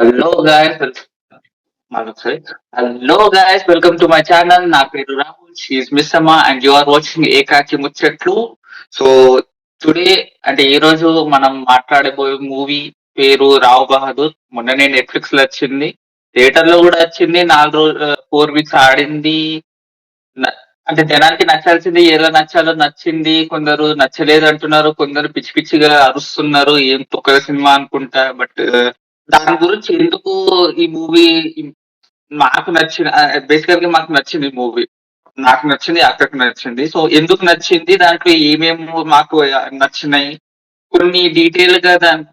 Hello guys, sorry. Hello guys, welcome to my channel. నా పేరు Rahul, she miss అమ్మ and you are watching ఏకాకి ముచ్చట్లు. సో టుడే అంటే ఈ రోజు మనం మాట్లాడబోయే మూవీ పేరు రావ్ బహదూర్. మొన్ననే నెట్ఫ్లిక్స్ లో వచ్చింది, థియేటర్ లో కూడా వచ్చింది. 4 రోజు 4 వీక్స్ ఆడింది. అంటే జనానికి నచ్చాల్సింది ఎలా నచ్చాలో నచ్చింది. కొందరు నచ్చలేదు అంటున్నారు, కొందరు పిచ్చి పిచ్చిగా అరుస్తున్నారు ఏం తొక్కల సినిమా అనుకుంటా. బట్ దాని గురించి ఎందుకు ఈ మూవీ నాకు నచ్చిన బేసికల్ గా మాకు నచ్చింది ఈ మూవీ. నాకు నచ్చింది, అక్కడికి నచ్చింది. సో ఎందుకు నచ్చింది, దాంట్లో ఏమేమి మాకు నచ్చినాయి, కొన్ని డీటెయిల్ గా దాని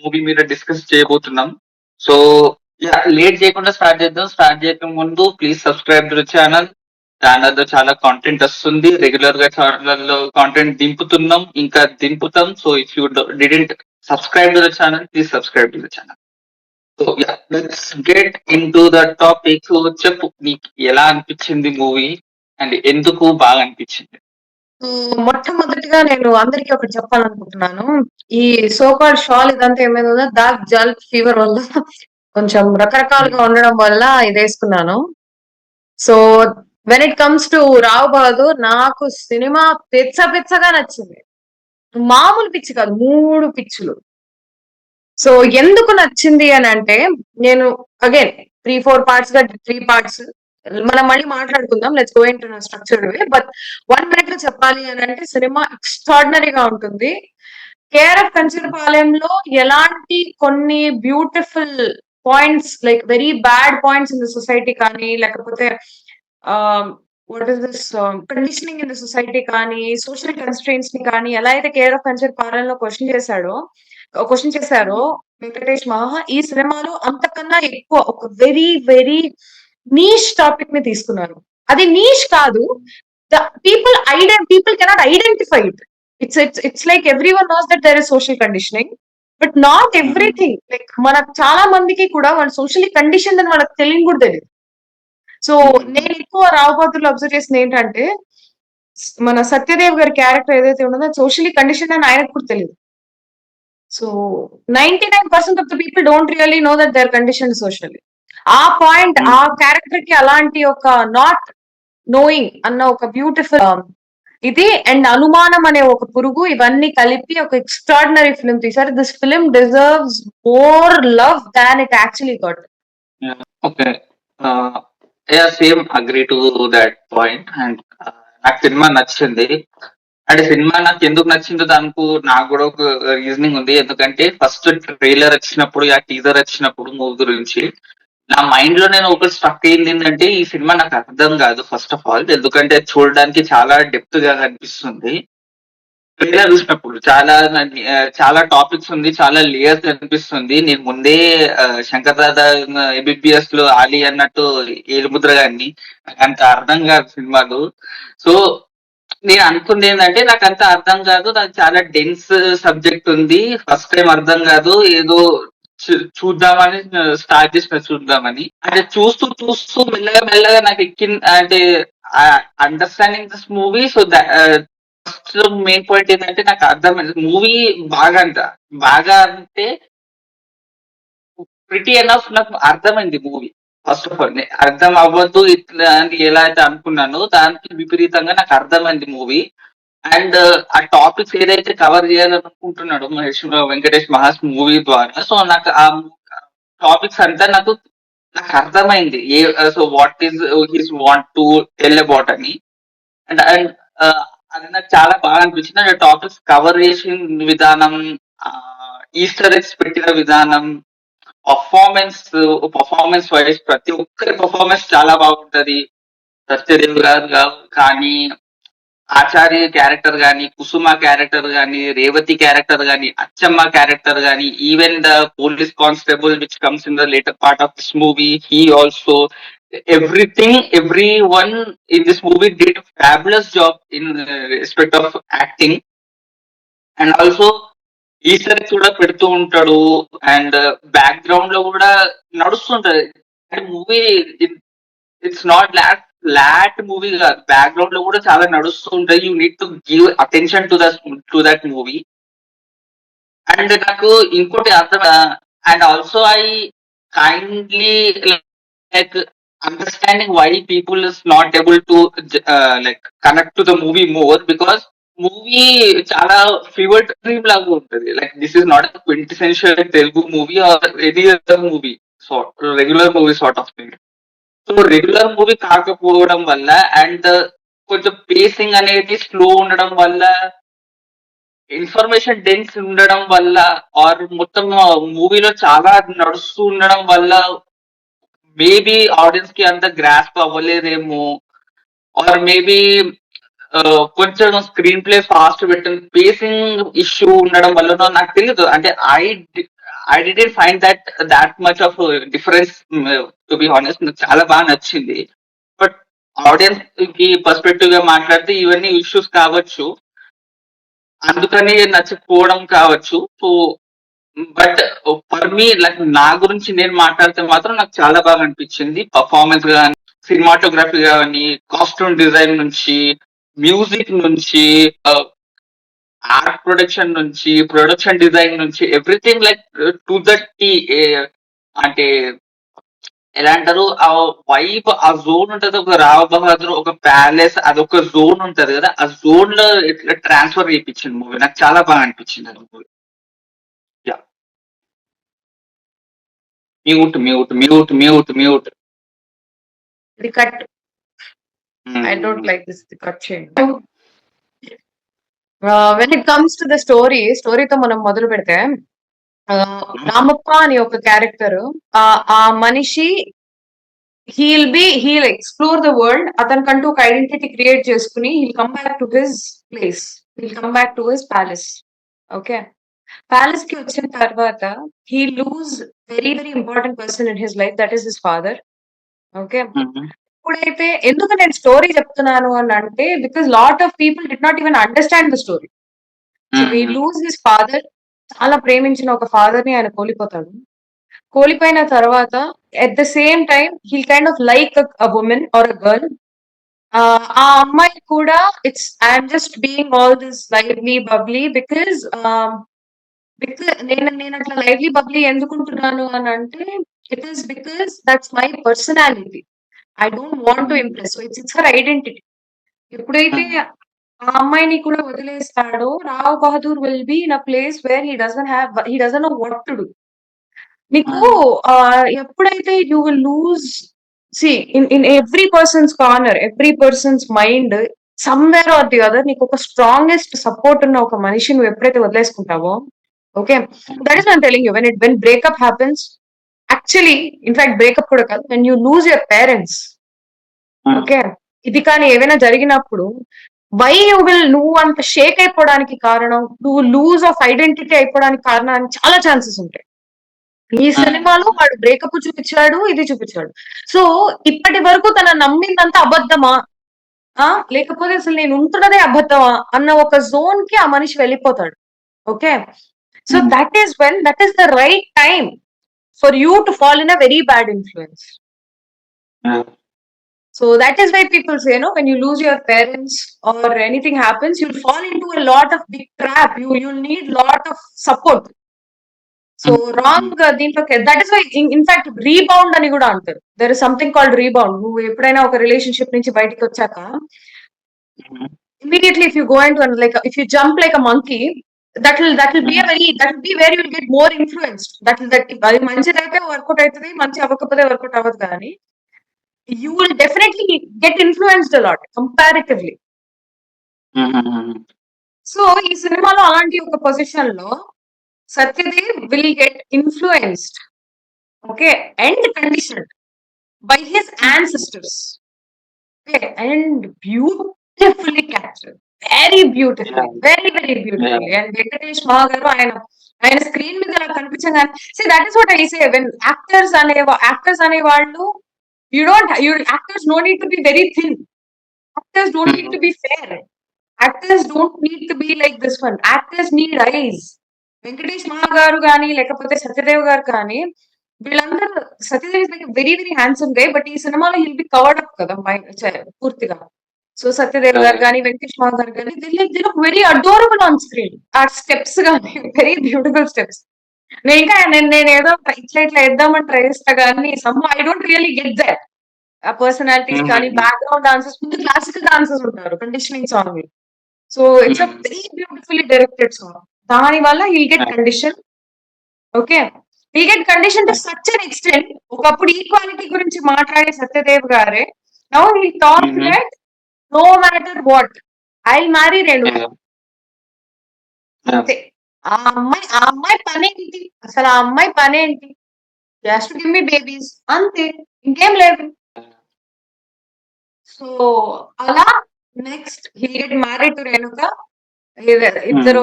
మూవీ మీద డిస్కస్ చేయబోతున్నాం. సో లేట్ చేయకుండా స్టార్ట్ చేద్దాం. స్టార్ట్ చేయక ముందు please subscribe to channel. Channel లో చాలా కాంటెంట్ వస్తుంది, రెగ్యులర్ గా ఛానల్ లో కాంటెంట్ దింపుతున్నాం, ఇంకా దింపుతాం. So if you didn't subscribe to the channel, please subscribe to the channel. So let's get into the topic. So చెప్పు, నీకు ఎలా అనిపించింది మూవీ అండ్ ఎందుకు బాగా అనిపించింది? మొట్టమొదటిగా నేను అందరికీ ఒకటి చెప్పాలనుకుంటున్నాను. ఈ సో కాల్డ్ షాల్ ఇదంతా ఏమైందో దాగ్ జల్ ఫీవర్ వల్ల కొంచెం రకరకాలుగా ఉండడం వల్ల ఇదేసుకున్నాను. So when it comes to Rao Bahadur నాకు సినిమా పిచ్చగా నచ్చింది. మామూలు పిచ్చి కాదు, 3 పిచ్చులు. సో ఎందుకు నచ్చింది అని అంటే, నేను అగైన్ 3-4 పార్ట్స్ గా 3 పార్ట్స్ మనం మళ్ళీ మాట్లాడుకుందాం. Let's go into structured way. But 1 minute లో చెప్పాలి అని అంటే సినిమా ఎక్స్ట్రాడినరీగా ఉంటుంది. కేఆర్ఎఫ్ కంచరపాలెంలో ఎలాంటి కొన్ని beautiful points, like very bad points in the society కానీ, లేకపోతే what is this conditioning in the society కానీ, సోషల్ కన్స్ట్రెయిన్స్ ని కానీ ఎలా అయితే కేఆర్ఎఫ్ కంచరపాలెంలో క్వశ్చన్ చేశారో వెంకటేష్ మహా, ఈ సినిమాలో అంతకన్నా ఎక్కువ ఒక వెరీ వెరీ నీష్ టాపిక్ ని తీసుకున్నారు. అది నీష్ కాదు, the people cannot identify it. It's like everyone knows that there is social conditioning, but not everything. Like మనకు చాలా మందికి కూడా వాళ్ళు సోషల్లీ కండిషన్ అని వాళ్ళకి తెలియని కూడా తెలియదు. సో నేను ఎక్కువ రావు బహదూర్లో అబ్జర్వ్ చేసింది ఏంటంటే, మన సత్యదేవ్ గారి క్యారెక్టర్ ఏదైతే ఉన్నదో సోషల్లీ కండిషన్ అని ఆయనకు కూడా తెలియదు. So 99% of the people don't really know that there condition socially. ఆ పాయింట్, ఆ క్యారెక్టర్ కి అలాంటి ఒక నాట్ నోయింగ్ అన్న ఒక బ్యూటిఫుల్ ఇది అండ్ అనుమానం అనే ఒక పురుగు, ఇవన్నీ కలిపి ఒక ఎక్స్ట్రాడినరీ ఫిల్మ్ తీశారు. This film deserves more love than it actually got. Okay, same agree to that point. And నాకు సినిమా నచ్చింది. అంటే సినిమా నాకు ఎందుకు నచ్చిందో దానికి నాకు కూడా ఒక రీజనింగ్ ఉంది. ఎందుకంటే ఫస్ట్ ట్రైలర్ వచ్చినప్పుడు, ఆ టీజర్ వచ్చినప్పుడు మూవీ గురించి నా మైండ్ లో నేను ఒకటి స్ట్రక్ అయింది ఏంటంటే, ఈ సినిమా నాకు అర్థం కాదు ఫస్ట్ ఆఫ్ ఆల్. ఎందుకంటే చూడడానికి చాలా డెప్త్ గా కనిపిస్తుంది. ట్రైలర్ చూసినప్పుడు చాలా టాపిక్స్ ఉంది, చాలా లేయర్స్ కనిపిస్తుంది. నేను ముందే శంకర్ దాదా ఎంబీబీఎస్ లో ఆలీ అన్నట్టు ఏలుముద్ర గారిని, నాకు అంత అర్థం కాదు సినిమాలు. సో నేను అనుకుంది ఏంటంటే, నాకు అంత అర్థం కాదు, నాకు చాలా డెన్స్ సబ్జెక్ట్ ఉంది, ఫస్ట్ టైం అర్థం కాదు, ఏదో చూద్దామని స్టార్ట్ చేసిన, చూద్దామని అంటే చూస్తూ చూస్తూ మెల్లగా మెల్లగా నాకు ఎక్కింది. అంటే understanding this movie. So first main point ఏంటంటే, నాకు అర్థమైంది మూవీ బాగా అంటే ప్రిటీ ఎనఫ్ నాకు అర్థమైంది మూవీ. ఫస్ట్ ఆఫ్ ఆల్ అర్థం అవ్వద్దు ఇట్లా అని ఎలా అయితే అనుకున్నానో, దానికి విపరీతంగా నాకు అర్థమైంది మూవీ. అండ్ ఆ టాపిక్స్ ఏదైతే కవర్ చేయాలనుకుంటున్నాడు వెంకటేష్ మహాస్ మూవీ ద్వారా, సో నాకు ఆ టాపిక్స్ అంతా నాకు అర్థమైంది. So what is his want to tell about అని. అండ్ అండ్ అది నాకు చాలా బాగా అనిపించింది. అండ్ టాపిక్స్ కవర్ చేసిన విధానం, ఈస్టర్ ఎగ్స్ పెట్టిన విధానం, పర్ఫార్మెన్స్ వైజ్ ప్రతి ఒక్కరి పర్ఫార్మెన్స్ చాలా బాగుంటది. సత్యదేవ్ గారు కానీ, ఆచార్య క్యారెక్టర్ గాని, కుసుమ క్యారెక్టర్ గాని, రేవతి క్యారెక్టర్ గాని, అచ్చమ్మ క్యారెక్టర్ గాని, even the police constable which comes in the later part of this movie, he also every one in this movie did fabulous job in respect of acting. And also easter eggs కూడా పెడుతూ ఉంటాడు, and background లో కూడా నడుస్తుంటది. And movie it's not flat movie కాదు, background లో కూడా చాలా నడుస్తూ ఉంటాయి. You need to give attention to that movie. And నాకు ఇంకోటి అర్థం, and also I kindly like understanding why people is not able to like connect to the movie more, because movie చాలా ఫీవర్ డ్రీమ్ లాగా ఉంటుంది. Like this is not quintessential Telugu movie or any other movie, so regular movie sort of thing. So regular movie కాకపోవడం వల్ల and కొంచెం facing అనేది slow ఉండడం వల్ల, information dense ఉండడం వల్ల, ఆర్ మొత్తం మూవీలో చాలా నడుస్తూ ఉండడం వల్ల మేబీ ఆడియన్స్ కి అంత గ్రాస్ప్ అవ్వలేదేమో, ఆర్ మేబీ కొంచెం స్క్రీన్ ప్లే ఫాస్ట్ పెట్టిన పేసింగ్ ఇష్యూ ఉండడం వల్ల నాకు తెలియదు. అంటే I didn't find that much of difference. To be honest నాకు చాలా బాగా నచ్చింది. బట్ ఆడియన్స్ కి పర్స్పెక్టివ్ గా మాట్లాడితే ఇవన్నీ ఇష్యూస్ కావచ్చు, అందుకని నచ్చకపోవడం కావచ్చు. So but for me like నా గురించి నేను మాట్లాడితే మాత్రం నాకు చాలా బాగా అనిపించింది. పర్ఫార్మెన్స్ కానీ, సినిమాటోగ్రఫీ కానీ, కాస్ట్యూమ్ డిజైన్ నుంచి, మ్యూజిక్ నుంచి, ఆర్ట్ ప్రొడక్షన్ నుంచి, ప్రొడక్షన్ డిజైన్ నుంచి, everything like to that T. అంటే ఎలా అంటారు, ఆ వైబ్, ఆ జోన్ ఉంటది. ఒక రావ్ బహదూర్, ఒక ప్యాలెస్, అదొక జోన్ ఉంటది కదా, ఆ జోన్ లో ఇట్లా ట్రాన్స్ఫర్ చేయించింది మూవీ. నాకు చాలా బాగా అనిపించింది అది movie. Yeah, mute mute mute mute mute. ఇది cut. I don't like this, cut చేయండి. When it comes to the స్టోరీతో మనం మొదలు పెడితే, రామప్ప అని ఒక క్యారెక్టర్, ఆ మనిషి హీల్ ఎక్స్ప్లోర్ ద వరల్డ్. అతనికంటూ ఒక ఐడెంటిటీ క్రియేట్ చేసుకుని he'll come back to his place, he'll come back to his palace. Okay, palace కి వచ్చిన తర్వాత he lose very very important person in his life, that is his father. Okay, ఇప్పుడైతే ఎందుకు నేను story చెప్తున్నాను అని అంటే, because lot of people did not even understand the story. So he lose his father. చాలా ప్రేమించిన ఒక ఫాదర్ ని ఆయన కోల్పోతాడు. కోల్పోయిన తర్వాత at the same time he kind of like a woman or a girl. ఆ అమ్మాయి కూడా it's I'm just being all this lively bubbly because నేను అట్లా లైవ్లీ బబ్లీ ఎందుకుంటున్నాను అని అంటే, it is because that's my personality. I don't want to impress. So it's her identity. ఎప్పుడైతే ఆ అమ్మాయిని కూడా వదిలేస్తాడో, Rao Bahadur will be in a place where he doesn't know what to do. నీకు ఎప్పుడైతే you will lose, see in every persons corner, every persons mind, somewhere or the other, నీకు ఒక strongest support ఉన్న ఒక మనిషి నువ్వు ఎప్పుడైతే వదిలేసుకుంటావో, okay, that is I'm telling you, when breakup happens, actually in fact breakup కూడా కాదు, when you lose your parents, okay, ఇది కానీ ఏదైనా జరిగినప్పుడు, వై యూ విల్, నువ్వు అంత షేక్ అయిపోవడానికి కారణం, నువ్వు లూజ్ ఆఫ్ ఐడెంటిటీ అయిపోవడానికి కారణం చాలా ఛాన్సెస్ ఉంటాయి. ఈ సినిమాలో వాడు బ్రేకప్ చూపించాడు, ఇది చూపించాడు. సో ఇప్పటి వరకు తన నమ్మిందంతా అబద్ధమా, లేకపోతే అసలు నేను ఉంటున్నదే అబద్ధమా అన్న ఒక జోన్ కి ఆ మనిషి వెళ్ళిపోతాడు. Okay, so that is the right time for you to fall in a very bad influence. So that is why people say, no, when you lose your parents or anything happens, you'll fall into a lot of big trap. You'll need lot of support. So wrong దీంట్లో, that is why in fact rebound అని కూడా అంటారు. There is something called rebound. నువ్వు ఎప్పుడైనా ఒక relationship నుంచి బయటకు వచ్చాక, immediately if you go and like if you jump like a monkey, that will be where you will get more influenced. అది మంచిదైతే వర్కౌట్ అవుతుంది, మంచి అవ్వకపోతే వర్కౌట్ అవ్వదు, కానీ you will definitely get influenced a lot comparatively. So ఈ సినిమాలో అలాంటి ఒక పొజిషన్ లో Satyadev will get influenced, okay, and conditioned by his ancestors, okay, and beautifully captured, very beautifully, very very beautifully. And Venkatesh Mahagaru, ఆయన screen మీద నాకు కనిపించగానే, see that is what I say, when actors అనే వాళ్ళు, actors no need to be very thin, actors don't need to be fair, actors don't need to be like this one, actors need eyes. Venkatesh Maha garu కానీ, లేకపోతే సత్యదేవ్ గారు కానీ, వీళ్ళందరూ, Satyadev is like very very handsome gay, but ఈ సినిమాలో hill be covered up కదా పూర్తిగా. So Satyadev గారు కానీ, వెంకటేష్ మహా గారు కానీ, they look very adorable on screen. ఆ స్టెప్స్ కానీ వెరీ బ్యూటిఫుల్ స్టెప్స్. నేనేదో ఇట్లా ఇద్దామని ట్రై చేస్తా గానీ I don't really get that. ఆ పర్సనాలిటీస్ కానీ, బ్యాక్‌గ్రౌండ్ డాన్సర్స్ ముందు క్లాసికల్ డాన్సర్స్ ఉంటారు కండిషనింగ్ సాంగ్‌వి. So, it's a very beautifully directed song. దానివల్ల he'll get condition. Okay. He'll get condition to such an extent. ఒకప్పుడు ఈక్వాలిటీ గురించి మాట్లాడే సత్యదేవ్ గారే now he talk that no matter what I will marry Renuka. అంతే. ఆ అమ్మాయి పనేంటి? అసలు ఆ అమ్మాయి పనేంటి? She has to give me babies అంతే. ఇంకేం లేదు. సో అలా next he get married to Renuka. ఇద్దరు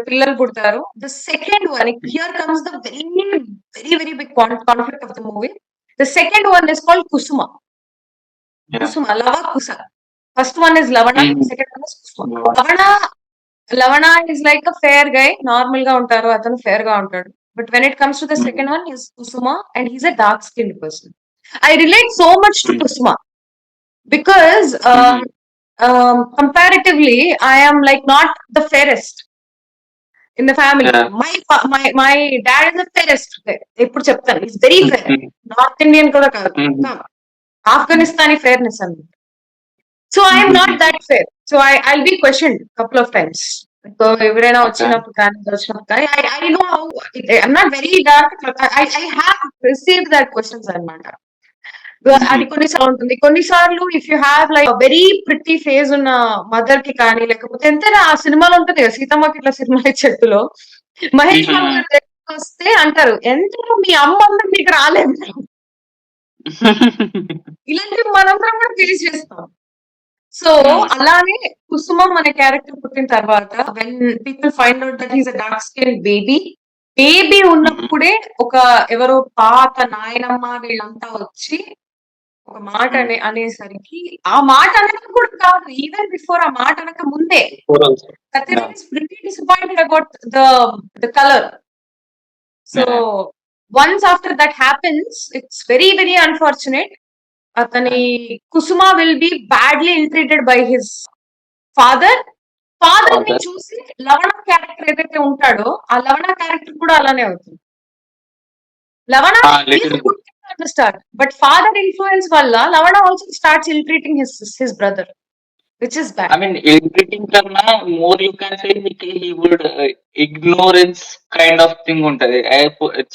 పిల్లలు పుడతారు. The second one here comes the very very very big conflict of the movie. The second one is called Kusuma. Lava Kusa. First one is Lavana, second one is Kusuma. Lavana is like a fair guy, normal గా ఉంటారు, అతను fair గా ఉంటాడు. But when it comes to the second one is Kusuma and he's a dark skin person. I relate so much to Kusuma because comparatively I am like not the fairest in the family. My dad is the fairest. ఎప్పుడు చెప్తాను is very fair. North Indian కూడా కాదు, ఆఫ్ఘనిస్తానీ fairness అన్నమాట. So I'm not that fair. So I'll be questioned couple of times. ఎవరైనా వచ్చినప్పుడు కానీ I know how I'm not very dark. I have received that questions అన్నమాట. అది కొన్నిసార్లు ఉంటుంది. కొన్నిసార్లు if you have like very pretty face ఉన్న mother కి కానీ, లేకపోతే ఎంతైనా ఆ సినిమాలో ఉంటుంది కదా సీతమ్మకి ఇట్లా సినిమా చెట్టులో మహేష్ బాబు గారి దగ్గరికి వస్తే అంటారు ఎంత మీ అమ్మ అందరం మీకు రాలేదు. ఇలాంటివి మనందరం కూడా ఫేస్ చేస్తాం. సో అలానే కుసుమం అనే క్యారెక్టర్ పుట్టిన తర్వాత when people find out that is a dark skin baby ఉన్నప్పుడే ఒక ఎవరో పాత నాయనమ్మ వీళ్ళంతా వచ్చి ఒక మాట అనేసరికి ఆ మాట అనక కూడా కాదు, ఈవెన్ బిఫోర్ ఆ మాట అనక ముందే Satyadev is pretty disappointed about the colour. So once after that happens it's very very unfortunate. అతని Kusuma will be badly illtreated by his father ని చూసి లవణ క్యారెక్టర్ ఏదైతే ఉంటాడో ఆ లవణ క్యారెక్టర్ కూడా అలానే అవుతుంది. లవణ స్టార్ట్ బట్ ఫాదర్ ఇన్ఫ్లుయెన్స్ వల్ల Lavana also starts illtreating his brother, which is bad. I mean, irritating కన్నా more you can say he would ignorance kind of thing ఉంటది.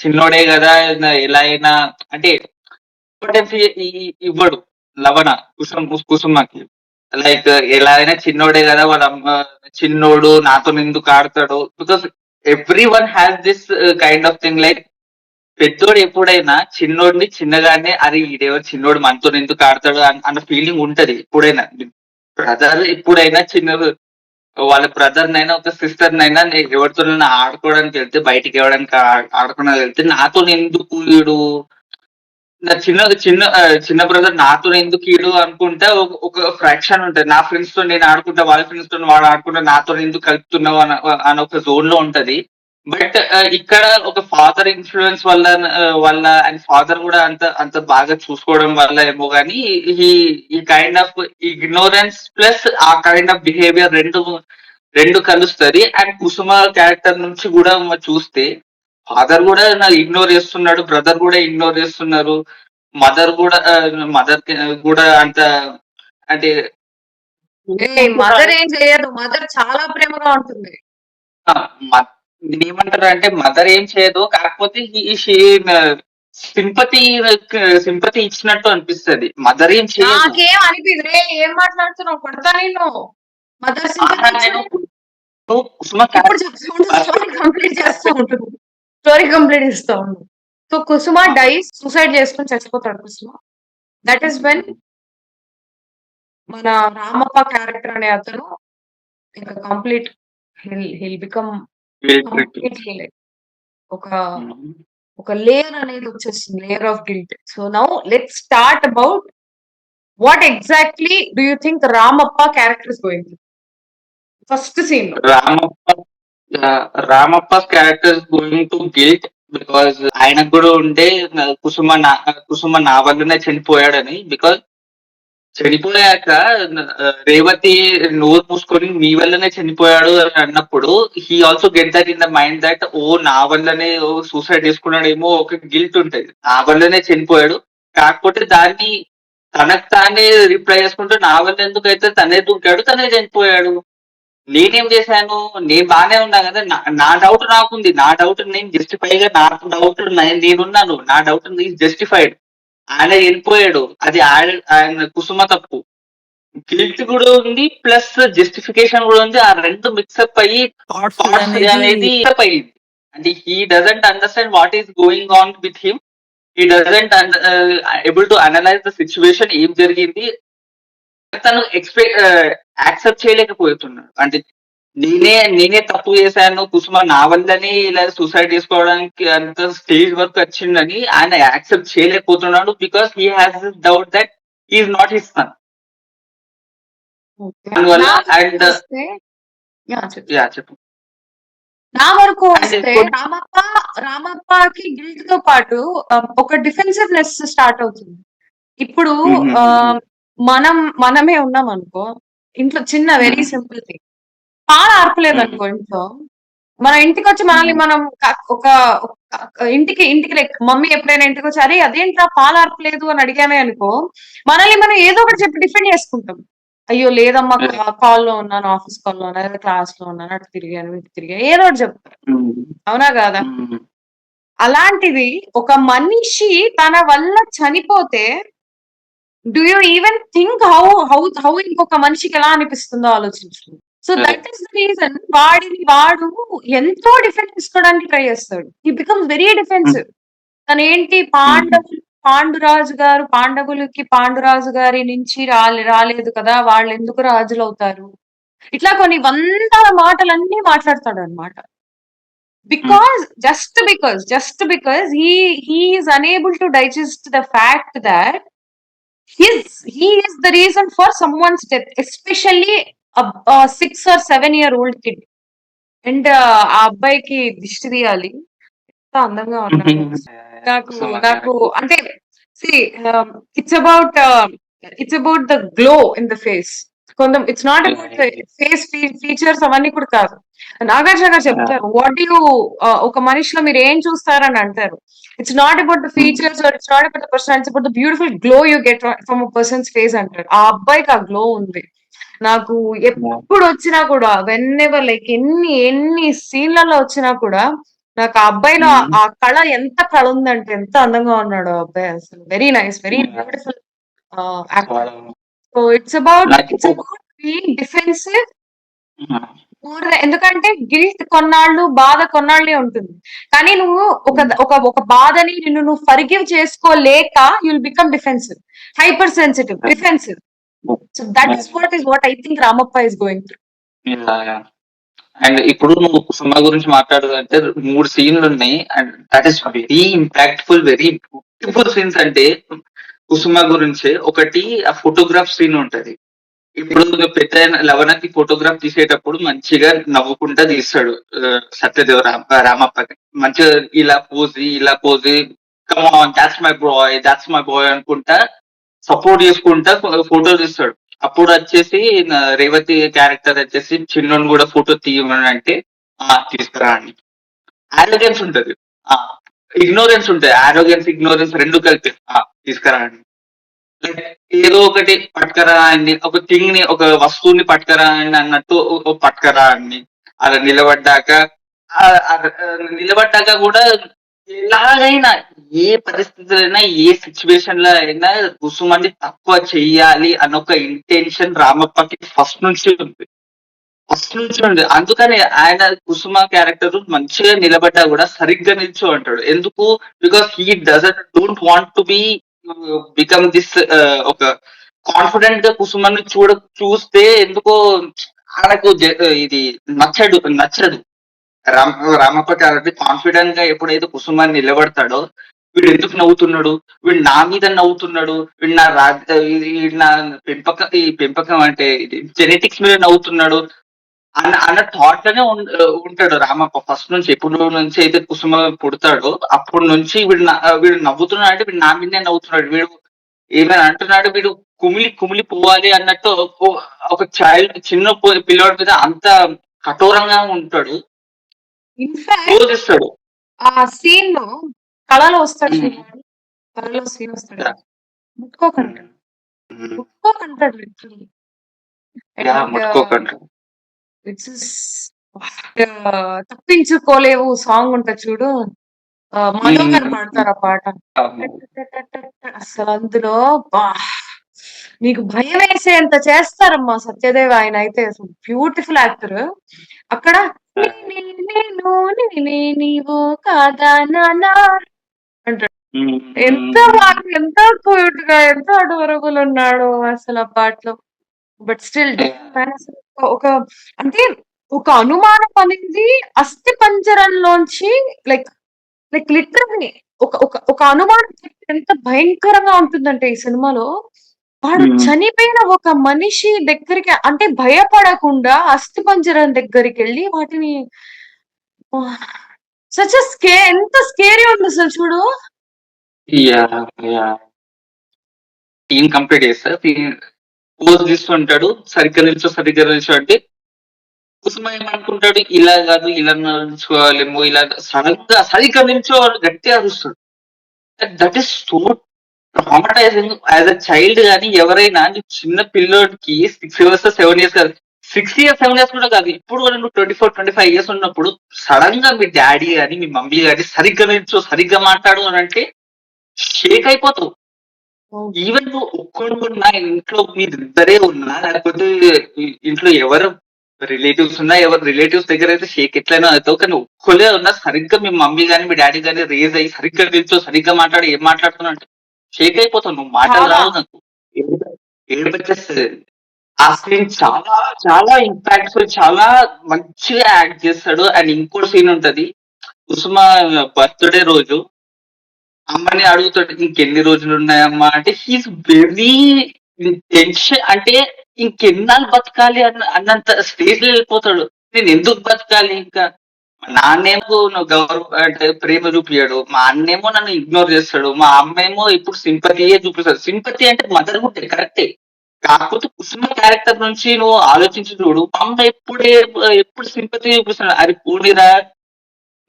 చిన్నోడే కదా ఎలా అయినా అంటే ఇంపార్టెన్స్ ఇవ్వడు లవణ కుసుమకి. లైక్ ఎలా అయినా చిన్నోడే కదా వాళ్ళ అమ్మ చిన్నోడు నాతో ఎందుకు ఆడతాడు. Because every one has this kind of thing. Like పెద్దోడు ఎప్పుడైనా చిన్నోడిని చిన్నగానే అరే ఈడేవారు చిన్నోడు మనతో ఎందుకు ఆడతాడు అన్న ఫీలింగ్ ఉంటది ఎప్పుడైనా. బ్రదర్ ఎప్పుడైనా చిన్నది వాళ్ళ బ్రదర్ నైనా ఒక సిస్టర్ నైనా ఎవరితో ఆడుకోవడానికి వెళ్తే బయటికి ఎవడానికి ఆడుకోవడానికి వెళ్తే నాతో ఎందుకు వీడు నా చిన్న బ్రదర్ నాతో ఎందుకు ఈడు అనుకుంటే ఒక ఫ్రాక్షన్ ఉంటుంది. నా ఫ్రెండ్స్ తో నేను ఆడుకుంటా, వాళ్ళ ఫ్రెండ్స్ తో వాడు ఆడుకుంటా, నాతో ఎందుకు కలుపుతున్నావు అని ఒక జోన్ లో ఉంటది. బట్ ఇక్కడ ఒక ఫాదర్ ఇన్ఫ్లుయెన్స్ వల్ల అండ్ ఫాదర్ కూడా అంత బాగా చూసుకోవడం వల్ల ఏమో గానీ ఈ కైండ్ ఆఫ్ ఇగ్నోరెన్స్ ప్లస్ ఆ కైండ్ ఆఫ్ బిహేవియర్ రెండు కలుస్తుంది. అండ్ కుసుమ క్యారెక్టర్ నుంచి కూడా చూస్తే ఫాదర్ కూడా ఇగ్నోర్ చేస్తున్నాడు, బ్రదర్ కూడా ఇగ్నోర్ చేస్తున్నారు, మదర్ కూడా అంత అంటే మదర్ ఏం చేయదు. మదర్ చాలా ప్రేమగా ఉంటుంది. ఏమంటారు అంటే మదర్ ఏం చేయదు, కాకపోతే సింపతి ఇచ్చినట్టు అనిపిస్తుంది. మదర్ ఏం చేయదు. నాకేం అనిపిదు రే, ఏం మాట్లాడుతున్నావు, కొడతా నేను. మదర్ స్టోరీ కంప్లీట్ చేస్తా ఉండు. సో కుసుమ డైస్, సూసైడ్ చేసుకుని చచ్చిపోతాడు కుసుమ. దట్ ఈస్ వెన్ మన రామప్ప క్యారెక్టర్ అనే అతను ఇంకా కంప్లీట్ హిల్ బికమ్ ఒక లేయర్ అనేది వచ్చేస్తుంది, layer of guilt. So now let's start about what exactly do you think Ramappa character is going to. First scene Ramappa character is going to guilt because ఆయనకు కూడా ఉంటే కుసుమ నా వల్లనే చనిపోయాడని. బికాస్ చనిపోయాక రేవతి నోరు మూసుకొని మీ వల్లనే చనిపోయాడు అని అన్నప్పుడు he also get that in the mind that oh నా వల్లనే సూసైడ్ చేసుకున్నాడేమో ఒక గిల్ట్ ఉంటది, నా వల్లనే చనిపోయాడు. కాకపోతే దాన్ని తనకు తానే రిప్లై చేసుకుంటూ నా వల్ల ఎందుకు అయితే తనే దూకాడు, తనే చనిపోయాడు, నేనేం చేశాను, నేను బానే ఉన్నా కదా, నా డౌట్ నాకుంది, నా డౌట్ నేను జస్టిఫైగా, నాకు డౌట్ నేనున్నాను, నా డౌట్ జస్టిఫైడ్, ఆయన వెళ్ళిపోయాడు, అది ఆయన కుసుమ తప్పు, గిల్ట్ కూడా ఉంది ప్లస్ జస్టిఫికేషన్ కూడా ఉంది, ఆ రెండు మిక్సప్ అయ్యి థాట్ఫుల్ థాట్స్ అనేది అనేది mix up అయ్యింది. అంటే he doesn't understand what is going on with him, he doesn't able to analyse the situation, ఏం జరిగింది తను యాక్సెప్ట్ చేయలేకపోతున్నాడు. అంటే నేనే తప్పు చేశాను, కుసుమ నా వల్లనే ఇలా సూసైడ్ చేసుకోవడానికి అంత స్టేజ్ వరకు వచ్చిందని ఆయన యాక్సెప్ట్ చేయలేకపోతున్నాడు, because he has this doubt that is not his son. Okay. అందువల్ల నా వరకు అండ్ వస్తే చెప్పు. చెప్పు. నా వరకు అంటే వస్తే రామప్పకి గిల్ట్ తో పాటు ఒక డిఫెన్సివ్నెస్ స్టార్ట్ అవుతుంది. ఇప్పుడు మనమే ఉన్నాం అనుకో, ఇంట్లో చిన్న వెరీ సింపుల్ థింగ్, పాలు ఆర్పలేదు అనుకో ఇంట్లో, మన ఇంటికి వచ్చి మనల్ని మనం ఒక ఇంటికి మమ్మీ ఎప్పుడైనా ఇంటికి వచ్చి అరే అదేంట్రా పాలు ఆర్పలేదు అని అడిగామే అనుకో, మనల్ని మనం ఏదో ఒకటి చెప్పి డిఫెండ్ చేసుకుంటాం. అయ్యో లేదమ్మా, కాల్లో ఉన్నాను, ఆఫీస్ కాల్లో ఉన్నాను, క్లాస్ లో ఉన్నాను, అటు తిరిగాను ఇటు తిరిగాను, ఏదో ఒకటి చెప్తారు, అవునా కాదా? అలాంటిది ఒక మనిషి తన వల్ల చనిపోతే do you even think how ఇంకొక మనిషికి ఎలా అనిపిస్తుందో ఆలోచించు. So that is the reason వాడు ఎంతో డిఫెన్స్ తీసుకోవడానికి ట్రై చేస్తాడు. He becomes very defensive. తను ఏంటి, పాండురాజు గారి నుంచి రాలేదు కదా, వాళ్ళు ఎందుకు రాజులు అవుతారు, ఇట్లా కొన్ని వందల మాటలన్నీ మాట్లాడతాడు అనమాట. just because he is unable to digest the fact that he is the reason for someone's death, especially a 6 or 7-year-old kid. And ఆ అబ్బాయికి దిష్టి తీయాలి, ఎంత అందంగా ఉన్నాడు. నాకు అంటే it's about the glow in the face. It's not about face features అవన్నీ కూడా కాదు. నాగార్జున గారు చెప్తారు, వాట్ యూ ఒక మనిషిలో మీరు ఏం చూస్తారని అంటారు. It's not about the features or it's not about the person, it's about the beautiful glow you get from a person's face అంటారు. ఆ అబ్బాయికి ఆ గ్లో ఉంది. నాకు ఎప్పుడు వచ్చినా కూడా వెన్నెవర్ లైక్ ఎన్ని సీన్లలో వచ్చినా కూడా నాకు ఆ అబ్బాయిలో ఆ కళ, ఎంత కళ ఉందంటే ఎంత అందంగా ఉన్నాడు ఆ అబ్బాయి, అసలు very nice, very beautiful actor. So it's about being defensive. ఎందుకంటే గిల్ట్ కొన్నాళ్ళు, బాధ కొన్నాళ్ళే ఉంటుంది, కానీ నువ్వు ఒక బాధని నువ్వు ఫర్గివ్ చేసుకోలేక you'll become defensive, hyper sensitive, defensive. So that is what I think Ramappa is going through. And ఇప్పుడు నువ్వు కుసుమ గురించి మాట్లాడుతుంటే 3 సీన్లు ఉన్నాయి, and that is very impactful, very beautiful scenes. అంటే కుసుమ గురించి ఒకటి ఆ ఫోటోగ్రాఫ్ సీన్ ఉంటది. ఇప్పుడు పెద్ద లవణకి ఫోటోగ్రాఫ్ తీసేటప్పుడు మంచిగా నవ్వుకుంటా తీస్తాడు సత్యదేవ రామప్పకి, మంచిగా ఇలా పోజి come on that's my boy అనుకుంటా సపోర్ట్ చేసుకుంటా ఫోటో తీస్తాడు. అప్పుడు వచ్చేసి రేవతి క్యారెక్టర్ వచ్చేసి చిన్నోని కూడా ఫోటో తీయమని అంటే తీసుకురా అని. ఆరోగెన్స్ ఉంటది, ఇగ్నోరెన్స్ ఉంటది, ఇగ్నోరెన్స్ రెండు కలిపి తీసుకురా అని. ఏదో ఒకటి పట్టుకరా అని, ఒక థింగ్ ని, ఒక వస్తువుని పట్టుకరా అని అన్నట్టు పట్టుకరా అని. అలా నిలబడ్డాక కూడా ఎలాగైనా, ఏ పరిస్థితులైనా, ఏ సిచ్యువేషన్ లో అయినా కుసుమని తక్కువ చెయ్యాలి అన్న ఒక ఇంటెన్షన్ రామప్పకి ఫస్ట్ నుంచి ఉంది. అందుకని ఆయన కుసుమ క్యారెక్టర్ మంచిగా నిలబడ్డా కూడా సరిగ్గా నిల్చో అంటాడు. ఎందుకు? Because he don't want to be become this ఒక కాన్ఫిడెంట్ గా కుసుమని చూస్తే ఎందుకో ఆయనకు ఇది నచ్చదు. రామప్ప క్యారెక్టర్ కాన్ఫిడెంట్ గా ఎప్పుడైతే కుసుమాన్ని నిలబడతాడో, వీడు ఎందుకు నవ్వుతున్నాడు, వీడు నా మీద నవ్వుతున్నాడు, వీడు నా పెంపకం అంటే జెనెటిక్స్ మీద నవ్వుతున్నాడు అన్న థాట్ లోనే ఉంటాడు రామప్ప ఫస్ట్ నుంచి. ఎప్పుడు నుంచి అయితే కుసుమ పుడతాడో అప్పటి నుంచి వీడు నవ్వుతున్నాడు అంటే వీడు నా మీదనే నవ్వుతున్నాడు, వీడు ఏమైనా అంటున్నాడు, వీడు కుమిలి కుమిలి పోవాలి అన్నట్టు ఒక చైల్డ్ చిన్న పిల్లోడి మీద అంత కఠోరంగా ఉంటాడు, ఇన్ఫాక్ట్ బోధిస్తాడు. ఆ సీన్ లో కళలో వస్తాడు ఉమ్, చూడండి, కళలో సీన్ వస్తాడు యా, కదా, ముట్టుకోకంటాడు, ఉమ్, ముట్టుకోకంటాడు లిటరలీ. యా, అండ్ ముట్టుకోకండి. ఇట్స్ తప్పించుకోలేవు సాంగ్ ఉంటది చూడు, మధు గారు పాడతారు ఆ పాట. అసలు అందులో బా నీకు భయం వేసేంత చేస్తారమ్మా సత్యదేవ్, ఆయన అయితే అసలు బ్యూటిఫుల్ యాక్టర్. అక్కడ నేనే నేను నేనే నీవు కాదా నానా అంటాడు. ఎంత బాగా, ఎంత క్యూట్ గా, ఎంత అడోరబుల్ ఉన్నాడు అసలు ఆ పాటలో. బట్ స్టిల్ ఒక అంటే ఒక అనుమానం అనేది అస్థి పంజరంలోంచి, లైక్ లైక్ లిటరల్లీ ఒక ఒక ఒక అనుమానం ఎంత భయంకరంగా ఉంటుందంటే ఈ సినిమాలో, వాడు చనిపోయిన ఒక మనిషి దగ్గరికి అంటే భయపడకుండా అస్థిపంజరం దగ్గరికి వెళ్ళి వాటిని సచ్ ఎంత స్కేరీ ఉంది అసలు చూడు. యా, యా, టీం కంప్లీట్ చేస్తారు. పోజ్ తీసుకుంటాడు, సరిగ్గా నిల్చో అంటే కుసుమ ఏమనుకుంటాడు, ఇలా కాదు ఇలా నిల్చోవాలేమో, ఇలా సరిగ్గా నిల్చో గట్టిగా అరుస్తాడు. That is so traumatizing as a child. కానీ ఎవరైనా చిన్న పిల్లోడికి 6 years 7 years కాదు, 6 years 7 years కూడా కాదు, ఇప్పుడు కూడా నువ్వు 24 25 years ఉన్నప్పుడు సడన్ గా మీ డాడీ కానీ మీ మమ్మీ కానీ సరిగ్గా నిల్చో సరిగ్గా మాట్లాడు అని అంటే షేక్ అయిపోతావు. ఈవెన్ నువ్వు ఒక్కడు ఉన్నా, ఇంట్లో మీరిద్దరే ఉన్నా, లేకపోతే ఇంట్లో ఎవరు రిలేటివ్స్ ఉన్నా, ఎవరు రిలేటివ్స్ దగ్గర అయితే షేక్ ఎట్లయినా అవుతావు. కానీ ఒక్కలే ఉన్నా సరిగ్గా మీ మమ్మీ కానీ మీ డాడీ కానీ రేజ్ అయ్యి సరిగ్గా నిల్చో సరిగ్గా మాట్లాడి ఏం మాట్లాడుతున్నా అంటే షేక్ అయిపోతావు. నువ్వు మాటలు చాలా రావు, నాకు ఏడుపొచ్చేస్తుంది. ఆ సీన్ చాలా చాలా ఇంపాక్ట్ఫుల్, చాలా మంచిగా యాక్ట్ చేస్తాడు. అండ్ ఇంకో సీన్ ఉంటది, కుసుమ బర్త్డే రోజు అమ్మని అడుగుతాడు ఇంకెన్ని రోజులు ఉన్నాయమ్మా అంటే హీస్ వెరీ టెన్షన్, అంటే ఇంకెన్నాళ్ళు బతకాలి అన్నంత స్టేజ్ లో వెళ్ళిపోతాడు. నేను ఎందుకు బతకాలి ఇంకా, మా నాన్నేమో నువ్వు అంటే ప్రేమ చూపించాడు, మా అన్నేమో నన్ను ఇగ్నోర్ చేస్తాడు, మా అమ్మేమో ఇప్పుడు సింపతియే చూపిస్తాడు. సింపతి అంటే మదర్ హుడ్ కరెక్టే, కాకపోతే కుసుమ క్యారెక్టర్ నుంచి నువ్వు ఆలోచించి చూడు, మా అమ్మ ఎప్పుడు సింపతి చూపిస్తాడు. అది పూర్ణిరా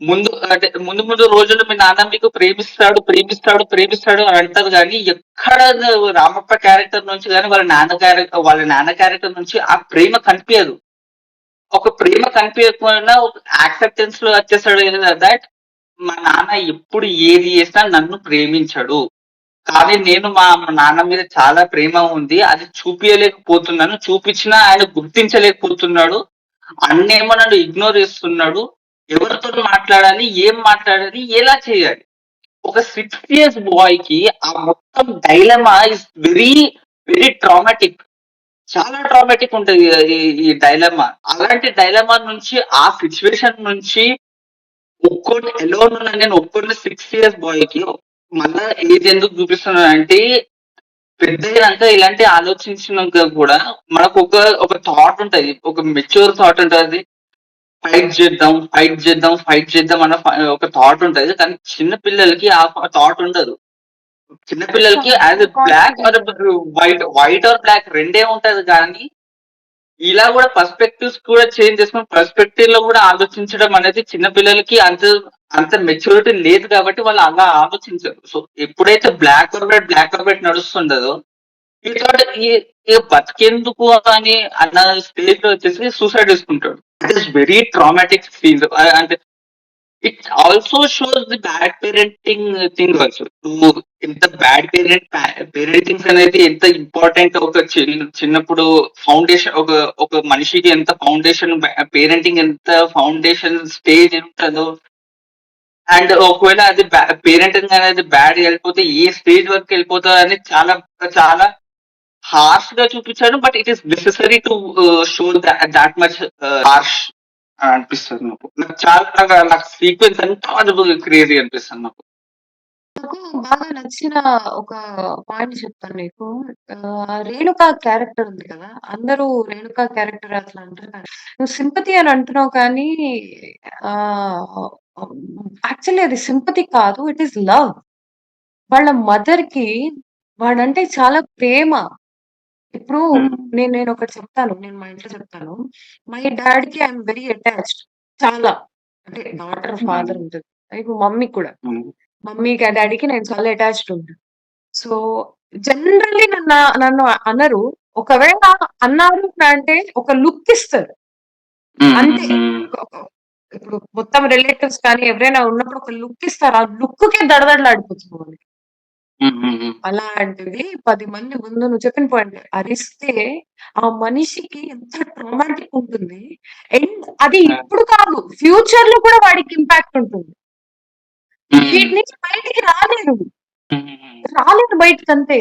ముందు అంటే ముందు ముందు రోజుల్లో మీ నాన్న మీకు ప్రేమిస్తాడు ప్రేమిస్తాడు ప్రేమిస్తాడు అని అంటారు. కానీ ఎక్కడ రామప్ప క్యారెక్టర్ నుంచి కానీ వాళ్ళ నాన్న క్యారెక్టర్ నుంచి ఆ ప్రేమ కనిపించదు. ఒక ప్రేమ కనిపించకుండా ఒక యాక్సెప్టెన్స్ లో వచ్చేసాడు దట్ మా నాన్న ఎప్పుడు ఏది చేసినా నన్ను ప్రేమించడు, కానీ నేను మా నాన్న మీద చాలా ప్రేమ ఉంది, అది చూపించలేకపోతున్నాను, చూపించినా ఆయన గుర్తించలేకపోతున్నాడు, అన్నేమో నన్ను ఇగ్నోర్ చేస్తున్నాడు, ఎవరితో మాట్లాడాలి, ఏం మాట్లాడాలి, ఎలా చేయాలి. ఒక 6 years బాయ్ కి ఆ మొత్తం dilemma is very very traumatic, చాలా ట్రామాటిక్ ఉంటది ఈ డైలమా. అలాంటి డైలమా నుంచి, ఆ సిచ్యువేషన్ నుంచి ఒక్కోటి ఎలోన్ ఉన్నాను నేను, ఒక్కోటి 6 years బాయ్ కి మళ్ళా ఏది ఎందుకు చూపిస్తున్నాను అంటే పెద్దయినాక ఇలాంటి ఆలోచించినాక కూడా మనకు ఒక థాట్ ఉంటది, ఒక మెచ్యూర్ థాట్ ఉంటది, ఫైట్ చేద్దాం అన్న ఒక థాట్ ఉంటది. కానీ చిన్న పిల్లలకి ఆ థాట్ ఉండదు. చిన్న పిల్లలకి as a black or white or black రెండే ఉంటది. కానీ ఇలా కూడా పర్స్పెక్టివ్స్ కూడా చేంజ్ చేసుకుని పర్స్పెక్టివ్ లో కూడా ఆలోచించడం అనేది చిన్న పిల్లలకి అంత మెచ్యూరిటీ లేదు, కాబట్టి వాళ్ళు అలా ఆలోచించరు. సో ఎప్పుడైతే బ్లాక్ ఆర్ వైట్ నడుస్తుండదో ఈ థాట్ బతికేందుకు అని అన్న స్టేజ్ లో వచ్చేసి సూసైడ్ చేసుకుంటాడు. It is very traumatic scene. అంటే it also shows the bad parenting thing also. ఎంత బ్యాడ్ పేరెంటింగ్ అనేది ఎంత ఇంపార్టెంట్, ఒక చిన్నప్పుడు ఫౌండేషన్, ఒక మనిషికి ఎంత ఫౌండేషన్, పేరెంటింగ్ ఎంత ఫౌండేషన్ స్టేజ్ ఉంటుందో. అండ్ ఒకవేళ అది పేరెంటింగ్ అనేది బ్యాడ్ వెళ్ళిపోతే ఏ స్టేజ్ వరకు వెళ్ళిపోతుందో అని చాలా చాలా హార్ష్ గా చూపించాడు. But it is necessary to show that much harsh అనిపిస్తుంది నాకు చాలా. నాకు సీక్వెన్స్ అంతా క్రేజీ అనిపిస్తుంది నాకు. నాకు బాగా నచ్చిన ఒక పాయింట్ చెప్తాను నీకు. రేణుకా క్యారెక్టర్ ఉంది కదా! అందరూ రేణుకా క్యారెక్టర్ అట్లా అంటారు కానీ, నువ్వు సింపతి అని అంటున్నావు కానీ ఆహ్, యాక్చువల్లీ అది సింపతి కాదు. It is love. వాళ్ళ మదర్‌కి వాడంటే చాలా ప్రేమ. ఇప్పుడు హ్మ్. నేనొకటి చెప్తాను. నేను మా ఇంట్లో చెప్తాను. మై డాడ్‌కి ఐ యామ్ వెరీ అటాచ్డ్. చాలా. అంటే డాటర్, హ్మ్. ఫాదర్ ఉంటది. ఇప్పుడు మమ్మీకి కూడా. హ్మ్. మమ్మీకి, డాడీకి నేను చాలా అటాచ్డ్ ఉంటాను. సో, జనరల్లీ నన్ను అనరు. ఒకవేళ అన్నారు అంటే ఒక లుక్ ఇస్తారు. హ్మ్. అంతే. హ్మ్. ఒక ఇప్పుడు మొత్తం రిలేటివ్స్ కానీ ఎవరైనా ఉన్నప్పుడు ఒక లుక్ ఇస్తారు. ఆ లుక్‌కే దడదడలాడిపోతుంది మనకి. హ్మ్. హ్మ్. హ్మ్. అలాంటిది 10 మంది ముందు నువ్వు చెప్పిన పాయింట్ అరిస్తే ఆ మనిషికి ఎంత ట్రామాటిక్ ఉంటుంది. అండ్ అది ఆ! ఇప్పుడు కాదు ఫ్యూచర్‌లో కూడా వాడికి ఇంపాక్ట్ ఉంటుంది. హ్మ్. వీటి నుంచి బయటికి రాలేరు. హ్మ్. రాలేరు బయటికంతే.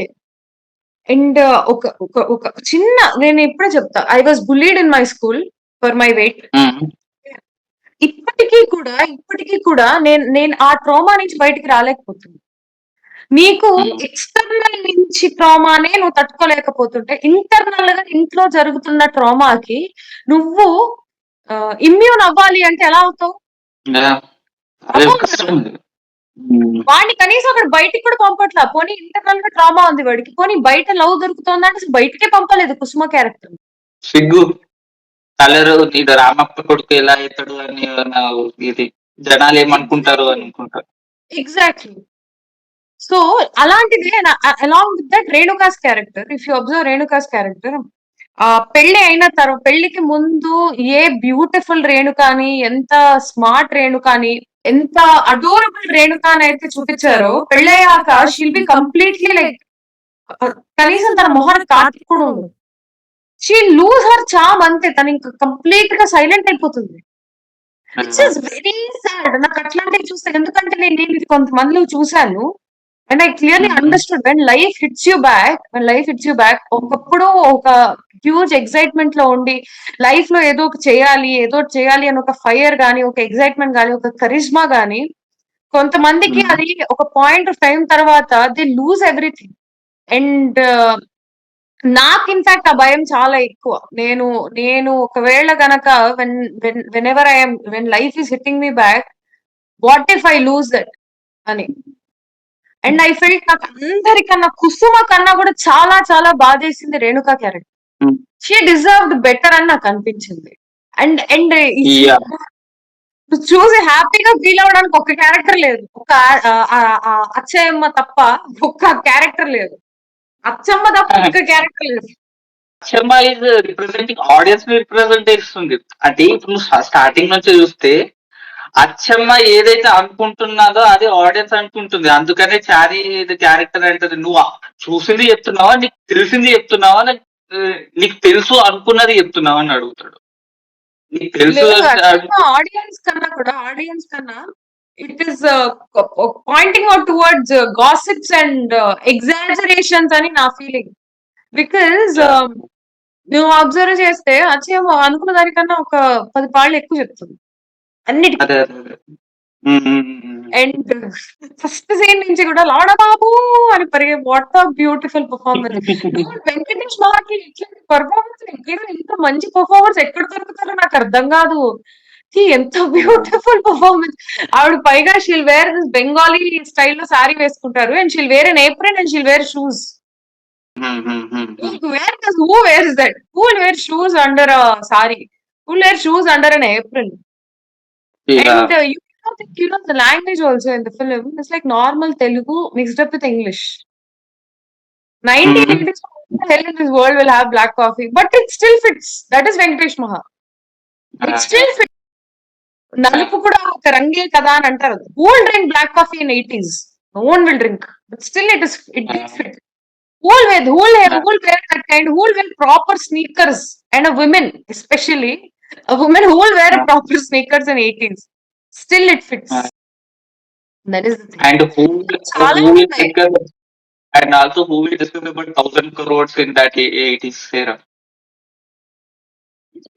అండ్ ఒక ఒక ఒక చిన్న నేను ఇప్పుడే చెప్తా. I was bullied in my school for my weight. హ్మ్. ఇప్పటికి కూడా నేను నేను ఆ ట్రామా నుంచి బయటికి రాలేకపోతున్నా. నీకు హ్మ్. ఎక్స్‌టర్నల్ నుంచి ట్రామానే నువ్వు తట్టుకోలేకపోతుంటే, ఇంటర్నల్‌గా ఇంట్లో జరుగుతున్న ట్రామాకి నువ్వు ఇమ్యూన్ అవ్వాలి అంటే ఎలా అవుతావు? యాహ్! అదే అవ్వవు కదా! కష్టం ఉంది. హ్మ్. వాడిని కనీసం అక్కడ బయటికి కూడా పంపట్లా. పోనీ ఇంటర్నల్‌గా ట్రామా ఉంది వాడికి. పోనీ బయట లవ్ దొరుకుతోందంటే అసలు బయటికే పంపలేదు కుసుమ క్యారెక్టర్. సిగ్గు. కలరు ఇది రామప్ప కొడుకు ఎలా అయితాడు అని ఏమన్నా ఇది జనాలేమనుకుంటారో ఎగ్జాక్ట్‌లీ. అనుకుంటారు. ఎగ్జాక్ట్‌లీ. సో, అలాంటిదే along with that Renuka's character. If you observe Renuka's character పెళ్లి అయిన పెళ్లికి ముందు ఏ బ్యూటిఫుల్ రేణుకాని, ఎంత స్మార్ట్ రేణుకాని, ఎంత అడోరబుల్ రేణుకానైతే చూపిచ్చారో, పెళ్ళయ్యాక షీల్ బి కంప్లీట్‌లీ లైక్ కనీసం తన మొహానికి కాటిక కూడా ఉండదు. షీల్ లూజ్ హర్ చార్మ్ అంతే. తనింక కంప్లీట్‌గా సైలెంట్ అయిపోతుంది. విచ్ ఆ! Is very sad. నాకు అట్లాంటివి చూస్తే ఎందుకంటే నేను ఇది కొంతమందిలో చూసాను. అండ్ ఐ క్లియర్‌లీ హ్మ్. Understood when life hits you back ఒకప్పుడు ఒక హ్యూజ్ ఎక్సైట్‌మెంట్‌లో ఉండి లైఫ్‌లో ఏదో ఒకటి చేయాలి, ఏదో ఒకటి చేయాలి అని ఒక ఫైర్ గాని, ఒక ఎక్సైట్‌మెంట్ గాని, ఒక కరిజ్మా గాని కొంతమందికి హ్మ్. అది ఒక పాయింట్ ఆఫ్ టైమ్ తర్వాత దే లూజ్ ఎవ్రీథింగ్. అండ్ నాకు ఇన్‌ఫాక్ట్ ఆ భయం చాలా ఎక్కువ. నేను నేను ఒకవేళ గనక whenever when life is hitting me back what if I lose that అని. అండ్ ఐ ఫెల్ట్ నాకు అందరికన్నా కుసుమ కన్నా కూడా చాలా చాలా బాధేసింది రేణుక క్యారెక్టర్. హ్మ్. షీ డిజర్వ్డ్ బెటర్ అని నాకు అనిపించింది. అండ్ అండ్ ఈ యాహ్! సినిమా చూసి హ్యాపీగా ఫీల్ అవ్వడానికి ఒక క్యారెక్టర్ లేదు. ఒక అచ్చయమ్మ తప్ప ఒక్క క్యారెక్టర్ లేదు. అచ్చమ్మ తప్ప ఒక్క క్యారెక్టర్ లేదు. అచ్చమ్మ ఈజ్ రిప్రజెంటింగ్ ఆడియన్స్‌ని రిప్రజెంట్ చేస్తుంది. అంటే ఇప్పుడు నువ్వు స్టార్టింగ్ నుంచి చూస్తే అచ్చమ్మ ఏదైతే అనుకుంటున్నాదో అది ఆడియన్స్ అనుకుంటుంది. అందుకనే చారీ ఇది క్యారెక్టర్ అంటది. నువ్వు చూసింది చెప్తున్నావా? నీకు తెలిసింది చెప్తున్నావా? నీకు తెలుసు అనుకున్నది చెప్తున్నావా అని అడుగుతాడు. నీకు తెలుసు లేదు అంటే అచ్చమ్మ ఆడియన్స్ కన్నా it is Poynting out towards gossips and ఎగ్జాజరేషన్స్ అని నా ఫీలింగ్. Because yeah! నువ్వు అబ్జర్వ్ చేస్తే అచ్చమ్మ అనుకున్న దానికన్నా ఒక 10 పాళ్ళు ఎక్కువ చెప్తుంది అన్నిటికి. అదే. అదే. అదే. హ్మ్. హ్మ్. హ్మ్. అండ్ ఫస్ట్ సీన్ నుంచి కూడా లాడ బాబు అని పరిగే what a beautiful performance. Venkatesh మహాకి ఇట్లాంటి పర్ఫార్మెన్స్ ఎక్కడ ఇంత మంచి పర్ఫార్మెన్స్ ఎక్కడ దొరుకుతారో నాకు అర్థం కాదు. ఎంత బ్యూటిఫుల్ పర్ఫార్మెన్స్. ఆవిడ పైగా షీల్ వేర్ దిస్ బెంగాలీ స్టైల్లో సారీ వేసుకుంటారు and she'll wear an apron and she'll wear shoes. Hmm. Hmm. Hmm. హ్మ్. Who wears that? Who will wear shoes under a sari? Who will wear shoes under an apron? And yeah! you know the language also in the film is like normal Telugu mixed up with English. హ్మ్. 1980s hell in this world will have black coffee, but it still fits. That is Venkatesh Maha. It still yeah! fits. నలుపు కూడా ఒక రంగే కదా అని అంటారు. Who will drink black coffee in 80s? No one will drink. But still it did yeah! fit. Who will wear that kind? Who will wear proper sneakers? And a woman, especially a woman who will wear a yeah! proper sneakers in 80s. Still it fits. Yeah! That is the thing. And చాలా who will ఉన్నాయి. discuss and also who will discuss about 1,000 crores in that 80s era.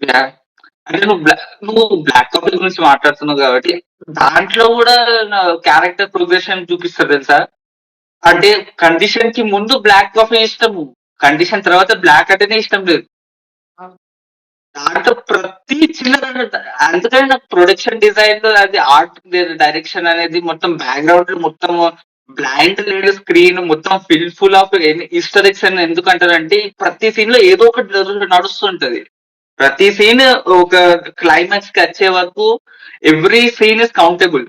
Yeah! అంటే నువ్వు black coffee గురించి మాట్లాడుతున్నావు కాబట్టి దాంట్లో కూడా character progression చూపిస్తారు తెలుసా? అంటే కండిషన్‌కి ముందు బ్లాక్ కాఫీ ఇష్టము. కండిషన్ తర్వాత బ్లాక్ అంటేనే ఇష్టం లేదు. దాంట్లో ప్రతి చిన్నదాంట్లో అందుకని నాకు ప్రొడక్షన్ డిజైన్ అది ఆర్ట్ డైరెక్షన్ అనేది మొత్తం బ్యాక్‌గ్రౌండ్ మొత్తం బ్లాంక్ లేదు స్క్రీన్ మొత్తం ఫుల్ ఆఫ్ ఈస్టర్ ఎగ్స్ అని ఎందుకు అంటారంటే ప్రతి సీన్ లో ఏదో ఒకటి నడుస్తుంటది. ప్రతి సీన్ ఒక క్లైమాక్స్ కి వచ్చే వరకు ఎవ్రీ సీన్ ఇస్ కౌంటబుల్.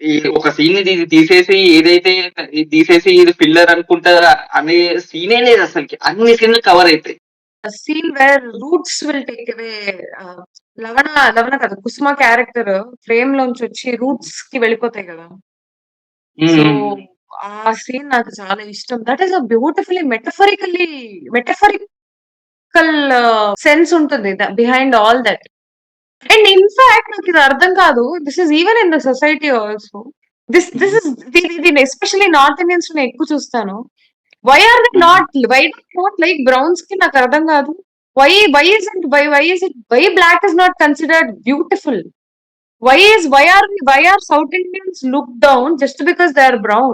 ఈ ఒక సీన్ ఇది తీసేసి ఏదైతే ఇది తీసేసి ఇది ఫిల్లర్ అనుకుంటా అనే సీనే లేదు అసలుకి. అన్ని సీన్లు కవర్ అవుతాయి. Scene where roots will take away. Lavana Lavana కదా కుసుమ క్యారెక్టర్ ఫ్రేమ్ లోంచి వచ్చి రూట్స్ కి వెళ్ళిపోతాయి కదా. సో ఉమ్, ఆ సీన్ నాకు చాలా ఇష్టం. That is a beautifully metaphorical sense ఉంటుంది behind all that. And in fact నాకు ఇది అర్థం కాదు. This is even in the society also. This is దీని ఎస్పెషల్లీ నార్త్ ఇండియన్స్ లో ఎక్కువ చూస్తాను. Why are they um. Not like browns కి నాకు అర్థం కాదు. Why black is not considered beautiful? Why are South Indians looked down just because they are brown?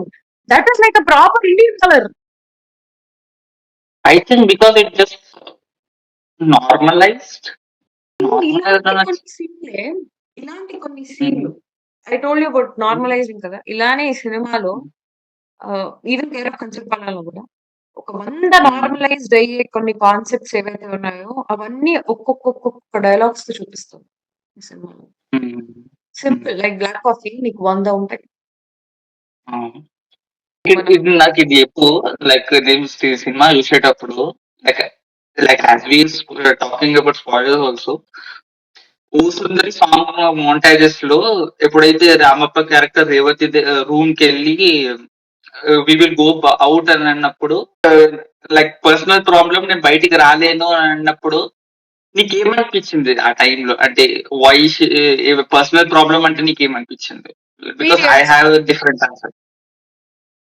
That is like a proper Indian color. I think because it just normalised. ఇలాంటి కొన్ని సీన్లే ఇలాంటి కొన్ని సీన్లు I told you about normalising కదా. ఇలానే ఈ సినిమాలో even care of కంచర్పాలలో కూడా ఒక 100 నార్మలైజ్డ్ అయ్యే కొన్ని కాన్సెప్ట్స్ ఏవైతే ఉన్నాయో అవన్నీ ఒక్కొక్క డైలాగ్స్ తో చూపిస్తాం ఈ సినిమాలో. సింపుల్ లైక్ బ్లాక్ కాఫీ నీకు 100 ఉంటాయి. ఇది నాకు ఇది ఎప్పుడు లైక్ నేను సినిమా చూసేటప్పుడు like like as we talking about spoilers also, ఓ సుందరి సాంగ్ మోంటాజెస్ లో ఎప్పుడైతే రామప్ప క్యారెక్టర్ రేవతి రూమ్ కి వెళ్ళి వి విల్ గో అవుట్ అని అన్నప్పుడు లైక్ పర్సనల్ ప్రాబ్లం నేను బయటికి రాలేను అని అన్నప్పుడు నీకేమనిపించింది ఆ టైంలో? అంటే వై పర్సనల్ ప్రాబ్లం అంటే నీకేమనిపించింది? Because I Periods. Have different answer.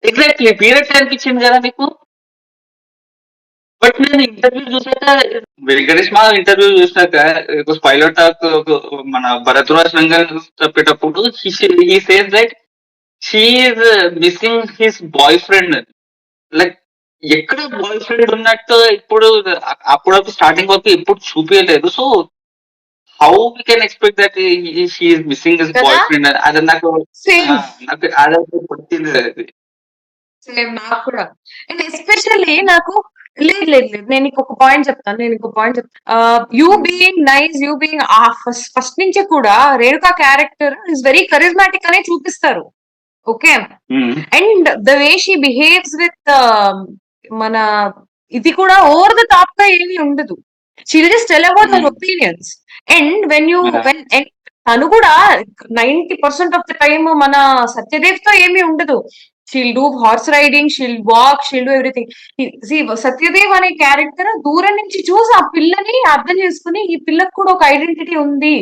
Exactly periods అనిపించింది కదా నీకు. బట్ నేను ఇంటర్వ్యూ చూసాక వెంకటేష్ మా ఇంటర్వ్యూ చూసాక స్పైలర్ టాక్ మన భరద్వాజ్ రంగన్ చెప్పేటప్పుడు he says that she's missing his boyfriend. Like ఎక్కడ బాయ్ ఫ్రెండ్ ఉన్నట్టు ఇప్పుడు అప్పుడు స్టార్టింగ్ వరకు ఎప్పుడు చూపించలేదు. So how we can expect that she's missing his boy కదా ఫ్రెండ్? అది నాకు సేమ్ నాకు అదే పుట్టింది అది. సేమ్ నాకు కూడా. అండ్ ఎస్పెషల్లీ నాకు లేదు నేను ఇంకొక పాయింట్ చెప్తాను. You being nice, you being first నుంచే కూడా Renuka character is very charismatic అనే చూపిస్తారు. Okay. And the way she behaves with మన ఇది కూడా ఓవర్ ద టాప్ గా ఏమీ ఉండదు. She just tell about her opinions. And when తను కూడా 90% ఆఫ్ ద టైమ్ మన సత్యదేవ్ తో ఏమీ ఉండదు. She'll do horse riding, she'll walk, she'll do everything. Satyadev అనే క్యారెక్టర్ దూరం నుంచి చూసి ఆ పిల్లని అర్థం చేసుకుని ఈ పిల్లకు కూడా ఒక ఐడెంటిటీ ఉంది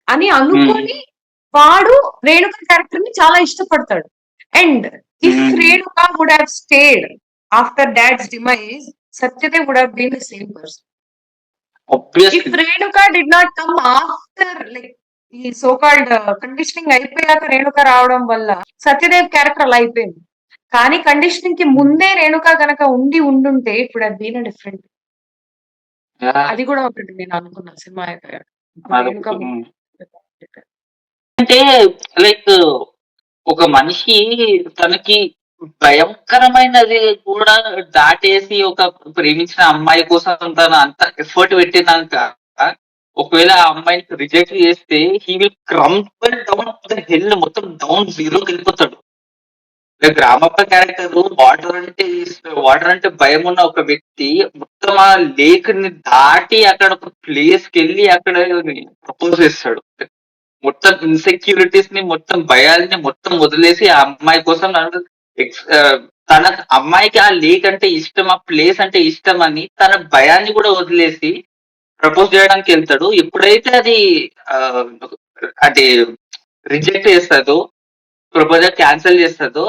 అని అనుకొని వాడు రేణుక క్యారెక్టర్ ని చాలా ఇష్టపడతాడు. And if Renuka would have stayed after dad's demise, Satyadev would have been the same person. If obviously. Renuka did not come after, like, ఈ సో కాల్డ్ కండిషనింగ్ అయిపోయాక రేణుక రావడం వల్ల సత్యదేవ్ క్యారెక్టర్ అలా అయిపోయింది. కానీ కండిషనింగ్ కి ముందే రేణుక గనక ఉండుంటే ఇప్పుడు అది బీన్ డిఫరెంట్. అది కూడా ఒకటి నేను అనుకున్నా సినిమా అయిపోయాక. రేణుక అంటే లైక్ ఒక మనిషి తనకి భయంకరమైనది కూడా దాటేసి ఒక ప్రేమించిన అమ్మాయి కోసం తను అంత ఎఫర్ట్ పెట్టినాక ఒకవేళ ఆ అమ్మాయిని రిజెక్ట్ చేస్తే he will crumble down the hill, మొత్తం డౌన్ జీరోకి వెళ్ళిపోతాడు. లైక్ రామప్ప క్యారెక్టర్ వాటర్ అంటే భయం ఉన్న ఒక వ్యక్తి మొత్తం ఆ లేక్ ని దాటి అక్కడ ఒక ప్లేస్ కి వెళ్ళి అక్కడ ప్రపోజ్ చేస్తాడు. మొత్తం ఇన్సెక్యూరిటీస్ ని మొత్తం భయాల్ని మొత్తం వదిలేసి ఆ అమ్మాయి కోసం తన అమ్మాయికి ఆ లేక్ అంటే ఇష్టం, ఆ ప్లేస్ అంటే ఇష్టం అని తన భయాన్ని కూడా వదిలేసి ప్రపోజ్ చేయడానికి వెళ్తాడు. ఎప్పుడైతే అది అంటే రిజెక్ట్ చేస్తుందో, ప్రపోజల్ క్యాన్సిల్ చేస్తుందో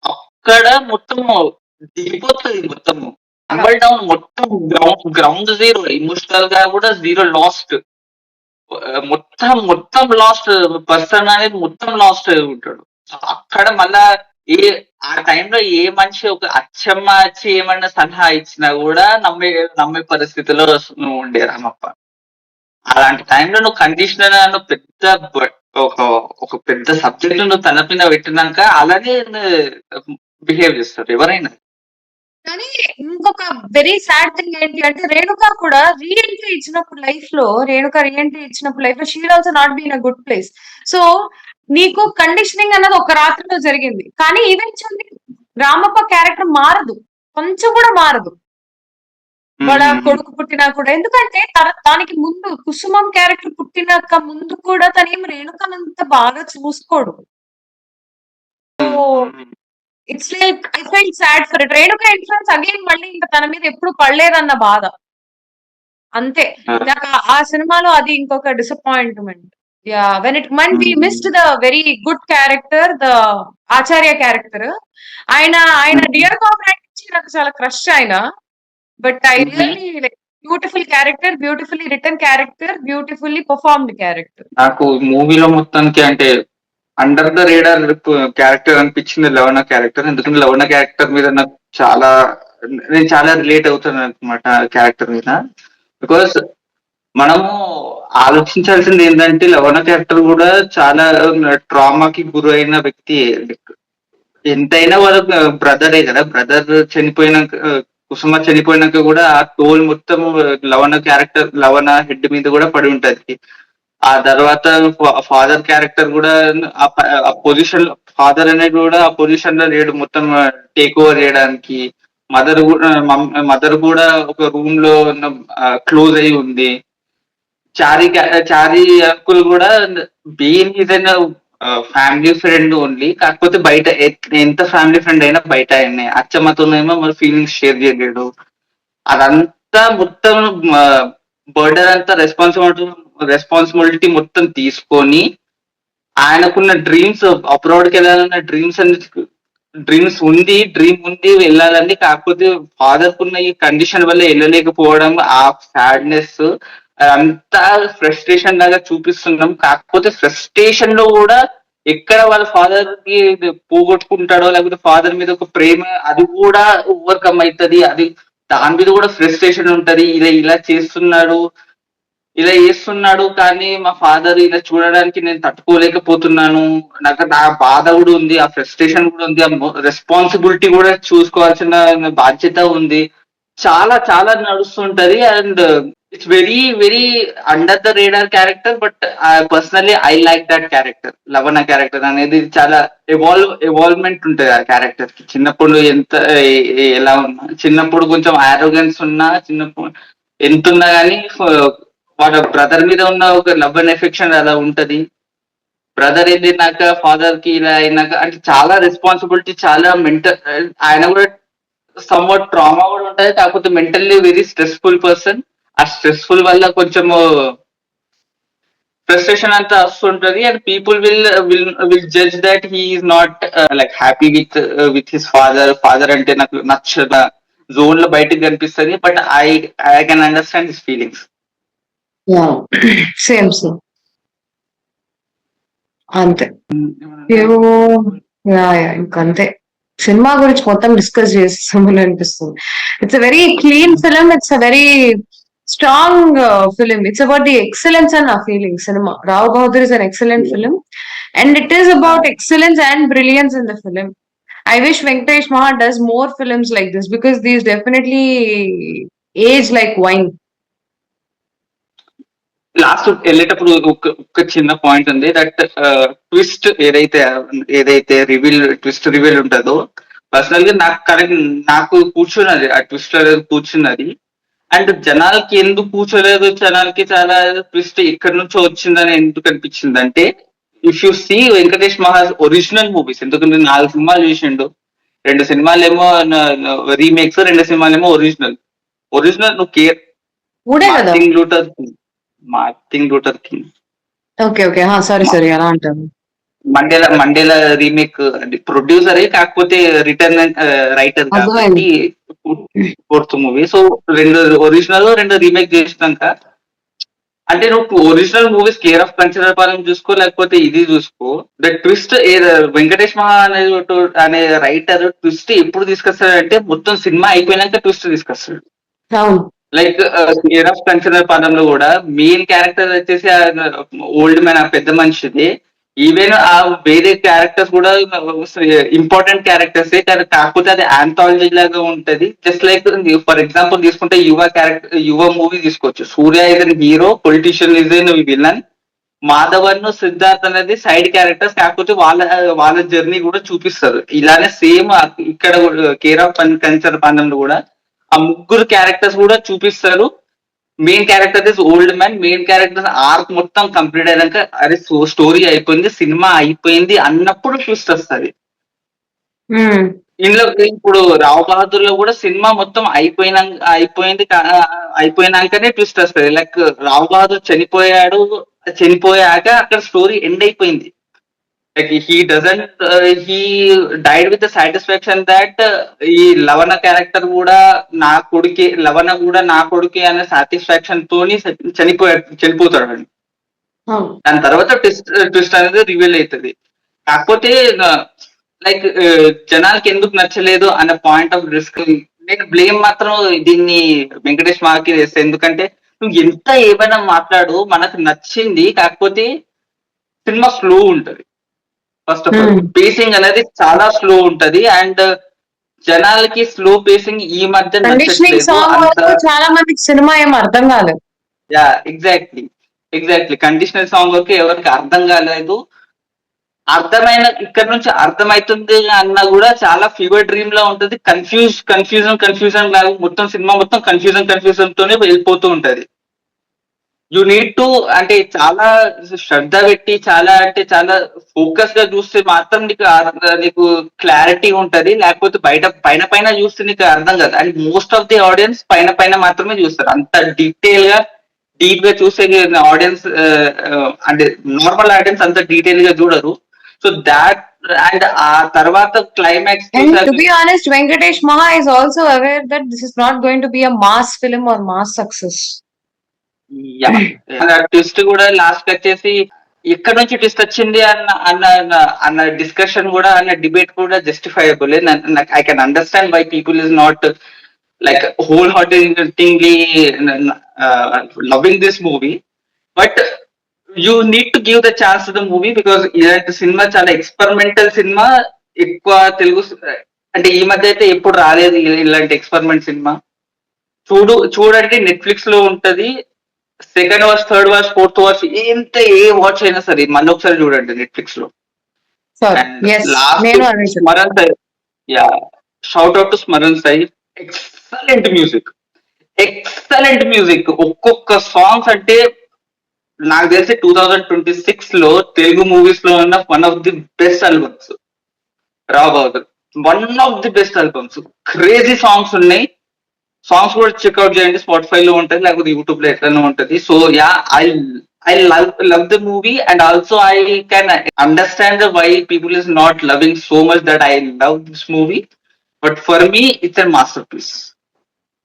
అక్కడ మొత్తం దిగిపోతుంది. మొత్తం డౌన్, మొత్తం గ్రౌండ్ జీరో. ఇమోషనల్ గా కూడా జీరో, లాస్ట్. మొత్తం లాస్ట్ పర్సన్ అనేది మొత్తం లాస్ట్ అయి ఉంటాడు. అక్కడ మళ్ళా ఆ టైంలో ఏ మనిషి ఒక అచ్చమ్మ వచ్చి ఏమన్నా సలహా ఇచ్చినా కూడా నమ్మే పరిస్థితిలో ఉండే రామప్ప. అలాంటి టైంలో నువ్వు కండిషనర్ అన్న పెద్ద ఒక ఒక పెద్ద సబ్జెక్ట్ నువ్వు తల మీద పెట్టినాక అలానే బిహేవ్ చేస్తారు ఎవరైనా. కానీ ఇంకొక వెరీ సాడ్ థింగ్ ఏంటి అంటే రేణుక కూడా రీఎంట్రీ ఇచ్చినప్పుడు లైఫ్ లో she also not been a good place. So నీకు కండిషనింగ్ అన్నది ఒక రాత్రిలో జరిగింది కానీ ఈవెన్చువల్లీ రామప్ప క్యారెక్టర్ మారదు, కొంచెం కూడా మారదు వాళ్ళ కొడుకు పుట్టినా కూడా. ఎందుకంటే దానికి ముందు కుసుమం క్యారెక్టర్ పుట్టినాక ముందు కూడా తనేం రేణుకనంత బాగా చూసుకోడు. So it's like I felt sad for it. Renuka influence again మళ్ళీ ఇంకా తన మీద ఎప్పుడు పడలేదన్న బాధ అంతే. నాకు ఆ సినిమాలో అది ఇంకొక disappointment. Yeah when we missed the very good character, the Acharya character. ఆయన డియర్ కామ్రేడ్ నుంచి నాకు చాలా క్రష్ ఆయన. But I really like beautiful character, beautifully written character, beautifully performed character. నాకు మూవీలో మొత్తానికి అంటే అండర్ ద రేడార్ క్యారెక్టర్ అనిపించింది లవణ క్యారెక్టర్. ఎందుకంటే లవణ క్యారెక్టర్ మీద నాకు నేను చాలా రిలేట్ అవుతాను అనమాట క్యారెక్టర్ మీద. బికాస్ మనము ఆలోచించాల్సింది ఏంటంటే లవణ క్యారెక్టర్ కూడా చాలా ట్రామాకి గురైన వ్యక్తి. ఎంతైనా వాళ్ళ బ్రదరే కదా, బ్రదర్ చనిపోయినాక కుసుమ చనిపోయినాక కూడా ఆ టోల్ మొత్తం లవణ హెడ్ మీద కూడా పడి ఉంటది. ఆ తర్వాత ఫాదర్ క్యారెక్టర్ కూడా ఆ పొజిషన్, ఫాదర్ అనేది కూడా ఆ పొజిషన్ లో లేడు మొత్తం టేక్ ఓవర్ చేయడానికి. మదర్ కూడా ఒక రూమ్ లో క్లోజ్ అయి ఉంది. చారీ అంకుల్ కూడా బీయింగ్ ఏదైనా ఫ్యామిలీ ఫ్రెండ్ ఓన్లీ, కాకపోతే బయట ఎంత ఫ్యామిలీ ఫ్రెండ్ అయినా బయట అచ్చమ్మతోనేమో మన ఫీలింగ్స్ షేర్ చేయలేడు. అదంతా మొత్తం బర్డర్ అంతా రెస్పాన్సిబిలిటీ మొత్తం తీసుకొని ఆయనకున్న డ్రీమ్స్, అబ్రాడ్కి వెళ్ళాలన్న డ్రీమ్ ఉంది వెళ్ళాలని, కాకపోతే ఫాదర్ కున్న ఈ కండిషన్ వల్ల వెళ్ళలేకపోవడం, ఆ సాడ్నెస్ అంతా ఫ్రస్ట్రేషన్ లాగా చూపిస్తున్నాం. కాకపోతే ఫ్రస్ట్రేషన్ లో కూడా ఎక్కడ వాళ్ళ ఫాదర్ కి పోగొట్టుకుంటాడో లేకపోతే ఫాదర్ మీద ఒక ప్రేమ అది కూడా ఓవర్కమ్ అవుతుంది. అది దాని మీద కూడా ఫ్రస్ట్రేషన్ ఉంటది. ఇలా చేస్తున్నాడు కానీ మా ఫాదర్ ఇలా చూడడానికి నేను తట్టుకోలేకపోతున్నాను, నాకు నా బాధ కూడా ఉంది, ఆ ఫ్రస్ట్రేషన్ కూడా ఉంది, ఆ రెస్పాన్సిబిలిటీ కూడా చూసుకోవాల్సిన బాధ్యత ఉంది. చాలా చాలా నడుస్తుంటది. And it's very very under the radar character. But personally I like that character. Lavana character అనేది చాలా ఎవాల్వ్మెంట్ ఉంటది ఆ క్యారెక్టర్ కి. చిన్నప్పుడు ఎలా ఉన్నా, చిన్నప్పుడు కొంచెం ఆరోగెన్స్ ఉన్నా, చిన్నప్పుడు ఎంత ఉన్నా కానీ వాళ్ళ బ్రదర్ మీద ఉన్న ఒక లవ్ అండ్ ఎఫెక్షన్ అలా ఉంటది. బ్రదర్ వెళ్ళినాక ఫాదర్ కి ఇలా అయినాక అంటే చాలా రెస్పాన్సిబిలిటీ, చాలా మెంటల్, ఆయన కూడా సమ్వాట్ ట్రామా కూడా ఉంటది. కాకపోతే మెంటల్లీ వెరీ స్ట్రెస్ఫుల్ పర్సన్. ఆ స్ట్రెస్ఫుల్ వల్ల కొంచెము ఫ్రస్ట్రేషన్ అంతా వస్తుంటది. And people will judge that he is not like happy with his father అంటే నాకు నచ్చద జోన్ లో బయటకు కనిపిస్తుంది. But I can understand his feelings. Same అంతే. ఇంకంతే సినిమా గురించి మొత్తం డిస్కస్ చేస్తామని అనిపిస్తుంది. It's a very clean film, it's a very strong film. It's about the excellence and ఆ ఫీలింగ్. సినిమా Rao Bahadur is an excellent film and it is about excellence and brilliance in the film. I wish Venkatesh Maha does more films like this because these definitely age like wine. Last వెళ్ళేటప్పుడు ఒక చిన్న point ఉంది. That twist ఏదైతే twist reveal ఉంటుందో personal గా నాకు కూర్చున్నది ఆ ట్విస్ట్ అనేది కూర్చున్నది. అండ్ జనాలకి ఎందుకు కూర్చోలేదు, జనాలకి చాలా ట్విస్ట్ ఎక్కడి నుంచో వచ్చిందని ఎందుకు అనిపించింది అంటే, if you see Venkatesh Maha's original movies, ఎందుకంటే 4 సినిమాలు చూసిండు. 2 సినిమాలేమో రీమేక్స్, 2 సినిమాలేమో ఒరిజినల్. నువ్వు మార్టిన్ లూథర్ కింగ్ సారీ అలా అంటాను. మండేలా రీమేక్ ప్రొడ్యూసరే, కాకపోతే రిటర్న్ రైటర్ కాబట్టి 4th movie. So 2 original 2 remake చేసినాక అంటే నువ్వు original movies care of Kancharapalem చూసుకో లేకపోతే ఇది చూసుకో, ద ట్విస్ట్ వెంకటేష్ మహా అనే రైటర్ ట్విస్ట్ ఎప్పుడు తీసుకొస్తాడంటే మొత్తం సినిమా అయిపోయినాక ట్విస్ట్ తీసుకొస్తాడు. లైక్ కేర్ ఆఫ్ కంచన పదంలో కూడా మెయిన్ క్యారెక్టర్ వచ్చేసి ఓల్డ్ మ్యాన్, ఆ పెద్ద మనిషిది. ఈవెన్ ఆ వేరే క్యారెక్టర్స్ కూడా ఇంపార్టెంట్ క్యారెక్టర్స్, కాకపోతే అది ఆంథాలజీ లాగా ఉంటది. జస్ట్ లైక్ ఫర్ ఎగ్జాంపుల్ తీసుకుంటే యువ క్యారెక్టర్, యువ మూవీ తీసుకోవచ్చు. Surya is an hero, politician is an villain, Madhavan Siddharth అనేది సైడ్ క్యారెక్టర్స్, కాకపోతే వాళ్ళ జర్నీ కూడా చూపిస్తారు. ఇలానే సేమ్ ఇక్కడ కేర్ ఆఫ్ కంచర్ పందంలో కూడా ఆ ముగ్గురు క్యారెక్టర్స్ కూడా చూపిస్తారు. Main character is old man. Main character arc మొత్తం కంప్లీట్ అయ్యాక అరే స్టోరీ అయిపోయింది, సినిమా అయిపోయింది అన్నప్పుడు ట్విస్ట్ వస్తుంది. ఉమ్, ఇందులో ఇప్పుడు రావు బహదూర్ లో కూడా సినిమా మొత్తం అయిపోయినాకనే ట్విస్ట్ వస్తుంది. లైక్ రావు బహదూర్ చనిపోయాక అక్కడ స్టోరీ ఎండ్ అయిపోయింది. Like he died with satisfaction that ఈ లవణ క్యారెక్టర్ కూడా లవణ కూడా నా కొడుకే అనే సాటిస్ఫాక్షన్ తోని చనిపోతాడు. అవును. దాని తర్వాత ట్విస్ట్ అనేది రివీల్ అవుతుంది. కాకపోతే లైక్ జనాలకి ఎందుకు నచ్చలేదు అనే పాయింట్ ఆఫ్ రిస్క్ నేను బ్లేమ్ మాత్రం దీన్ని వెంకటేష్ మాకి చేస్తాను. ఎందుకంటే నువ్వు ఎంత ఏమైనా మాట్లాడు, మనకు నచ్చింది. కాకపోతే సినిమా స్లో ఉంటది. ఫస్ట్ ఆఫ్ ఆల్ పేసింగ్ అనేది చాలా స్లో ఉంటది. అండ్ జనాలకి స్లో పేసింగ్ ఈ మధ్య కండిషనింగ్ నచ్చట్లేదు సాంగ్ అంత. వరకు చాలా మందికి సినిమా ఏం అర్థం కాలేదు. యా, ఎగ్జాక్ట్లీ కండిషనల్ సాంగ్ వరకు ఎవరికి అర్థం కాలేదు. ఇక్కడ నుంచి అర్థమవుతుంది అన్నా కూడా చాలా ఫీవర్ డ్రీమ్ లా ఉంటది. కన్ఫ్యూజన్ లాగా మొత్తం సినిమా మొత్తం కన్ఫ్యూజన్ తోనే వెళ్ళిపోతూ ఉంటది. యూ నీడ్ టు అంటే చాలా శ్రద్ధ పెట్టి చాలా ఫోకస్ గా చూస్తే మాత్రం నీకు క్లారిటీ ఉంటది. లేకపోతే పైన పైన చూస్తే నీకు అర్థం కాదు. And most of the audience పైన మాత్రమే చూస్తారు. అంత డీప్ గా చూసే ఆడియన్స్ అంటే నార్మల్ ఆడియన్స్ అంత డీటెయిల్ గా చూడరు. సో దాట్ అండ్ ఆ తర్వాత climax And to be honest, Venkatesh Maha is also aware that this is not going to be a mass film or mass success. Twist కూడా last వచ్చేసి ఎక్కడ నుంచి twist వచ్చింది అన్న డిస్కషన్ కూడా, అన్న డిబేట్ కూడా justifiable. I can understand why people is not like wholeheartedly loving this movie. But you need to give the chance to the movie because ఇలాంటి సినిమా చాలా ఎక్స్పెరిమెంటల్ సినిమా. ఎక్కువ తెలుగు అంటే ఈ మధ్య అయితే ఎప్పుడు రాలేదు ఇలాంటి ఎక్స్పెరిమెంట్ సినిమా. చూడండి, నెట్ఫ్లిక్స్ లో ఉంటది. Second watch, third watch, fourth watch ఏ వాచ్ అయినా సరే మళ్ళీ ఒకసారి చూడండి నెట్ఫ్లిక్స్ లో. Last Smaran Sai, yeah, shout out to Smaran Sai. Excellent music. ఒక్కొక్క సాంగ్స్ అంటే నాకు తెలిసి 2026 లో తెలుగు మూవీస్ లో ఉన్న one of the best albums Rao Bahadur. One of the best albums. Crazy songs ఉన్నాయి. సాంగ్స్ కూడా చెక్అవుట్ చేయండి, స్పాటిఫై లో ఉంటుంది, లేకపోతే యూట్యూబ్ లో ఎట్లనే ఉంటది. So yeah, I love the movie. And also I can understand why people is not loving so much that I love this movie. But for me it's a masterpiece.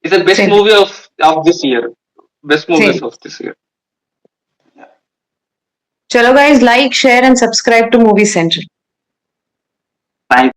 It's the best movie of this year. Best movies of this year. Chalo guys, like, share and subscribe to Movie Central. Thank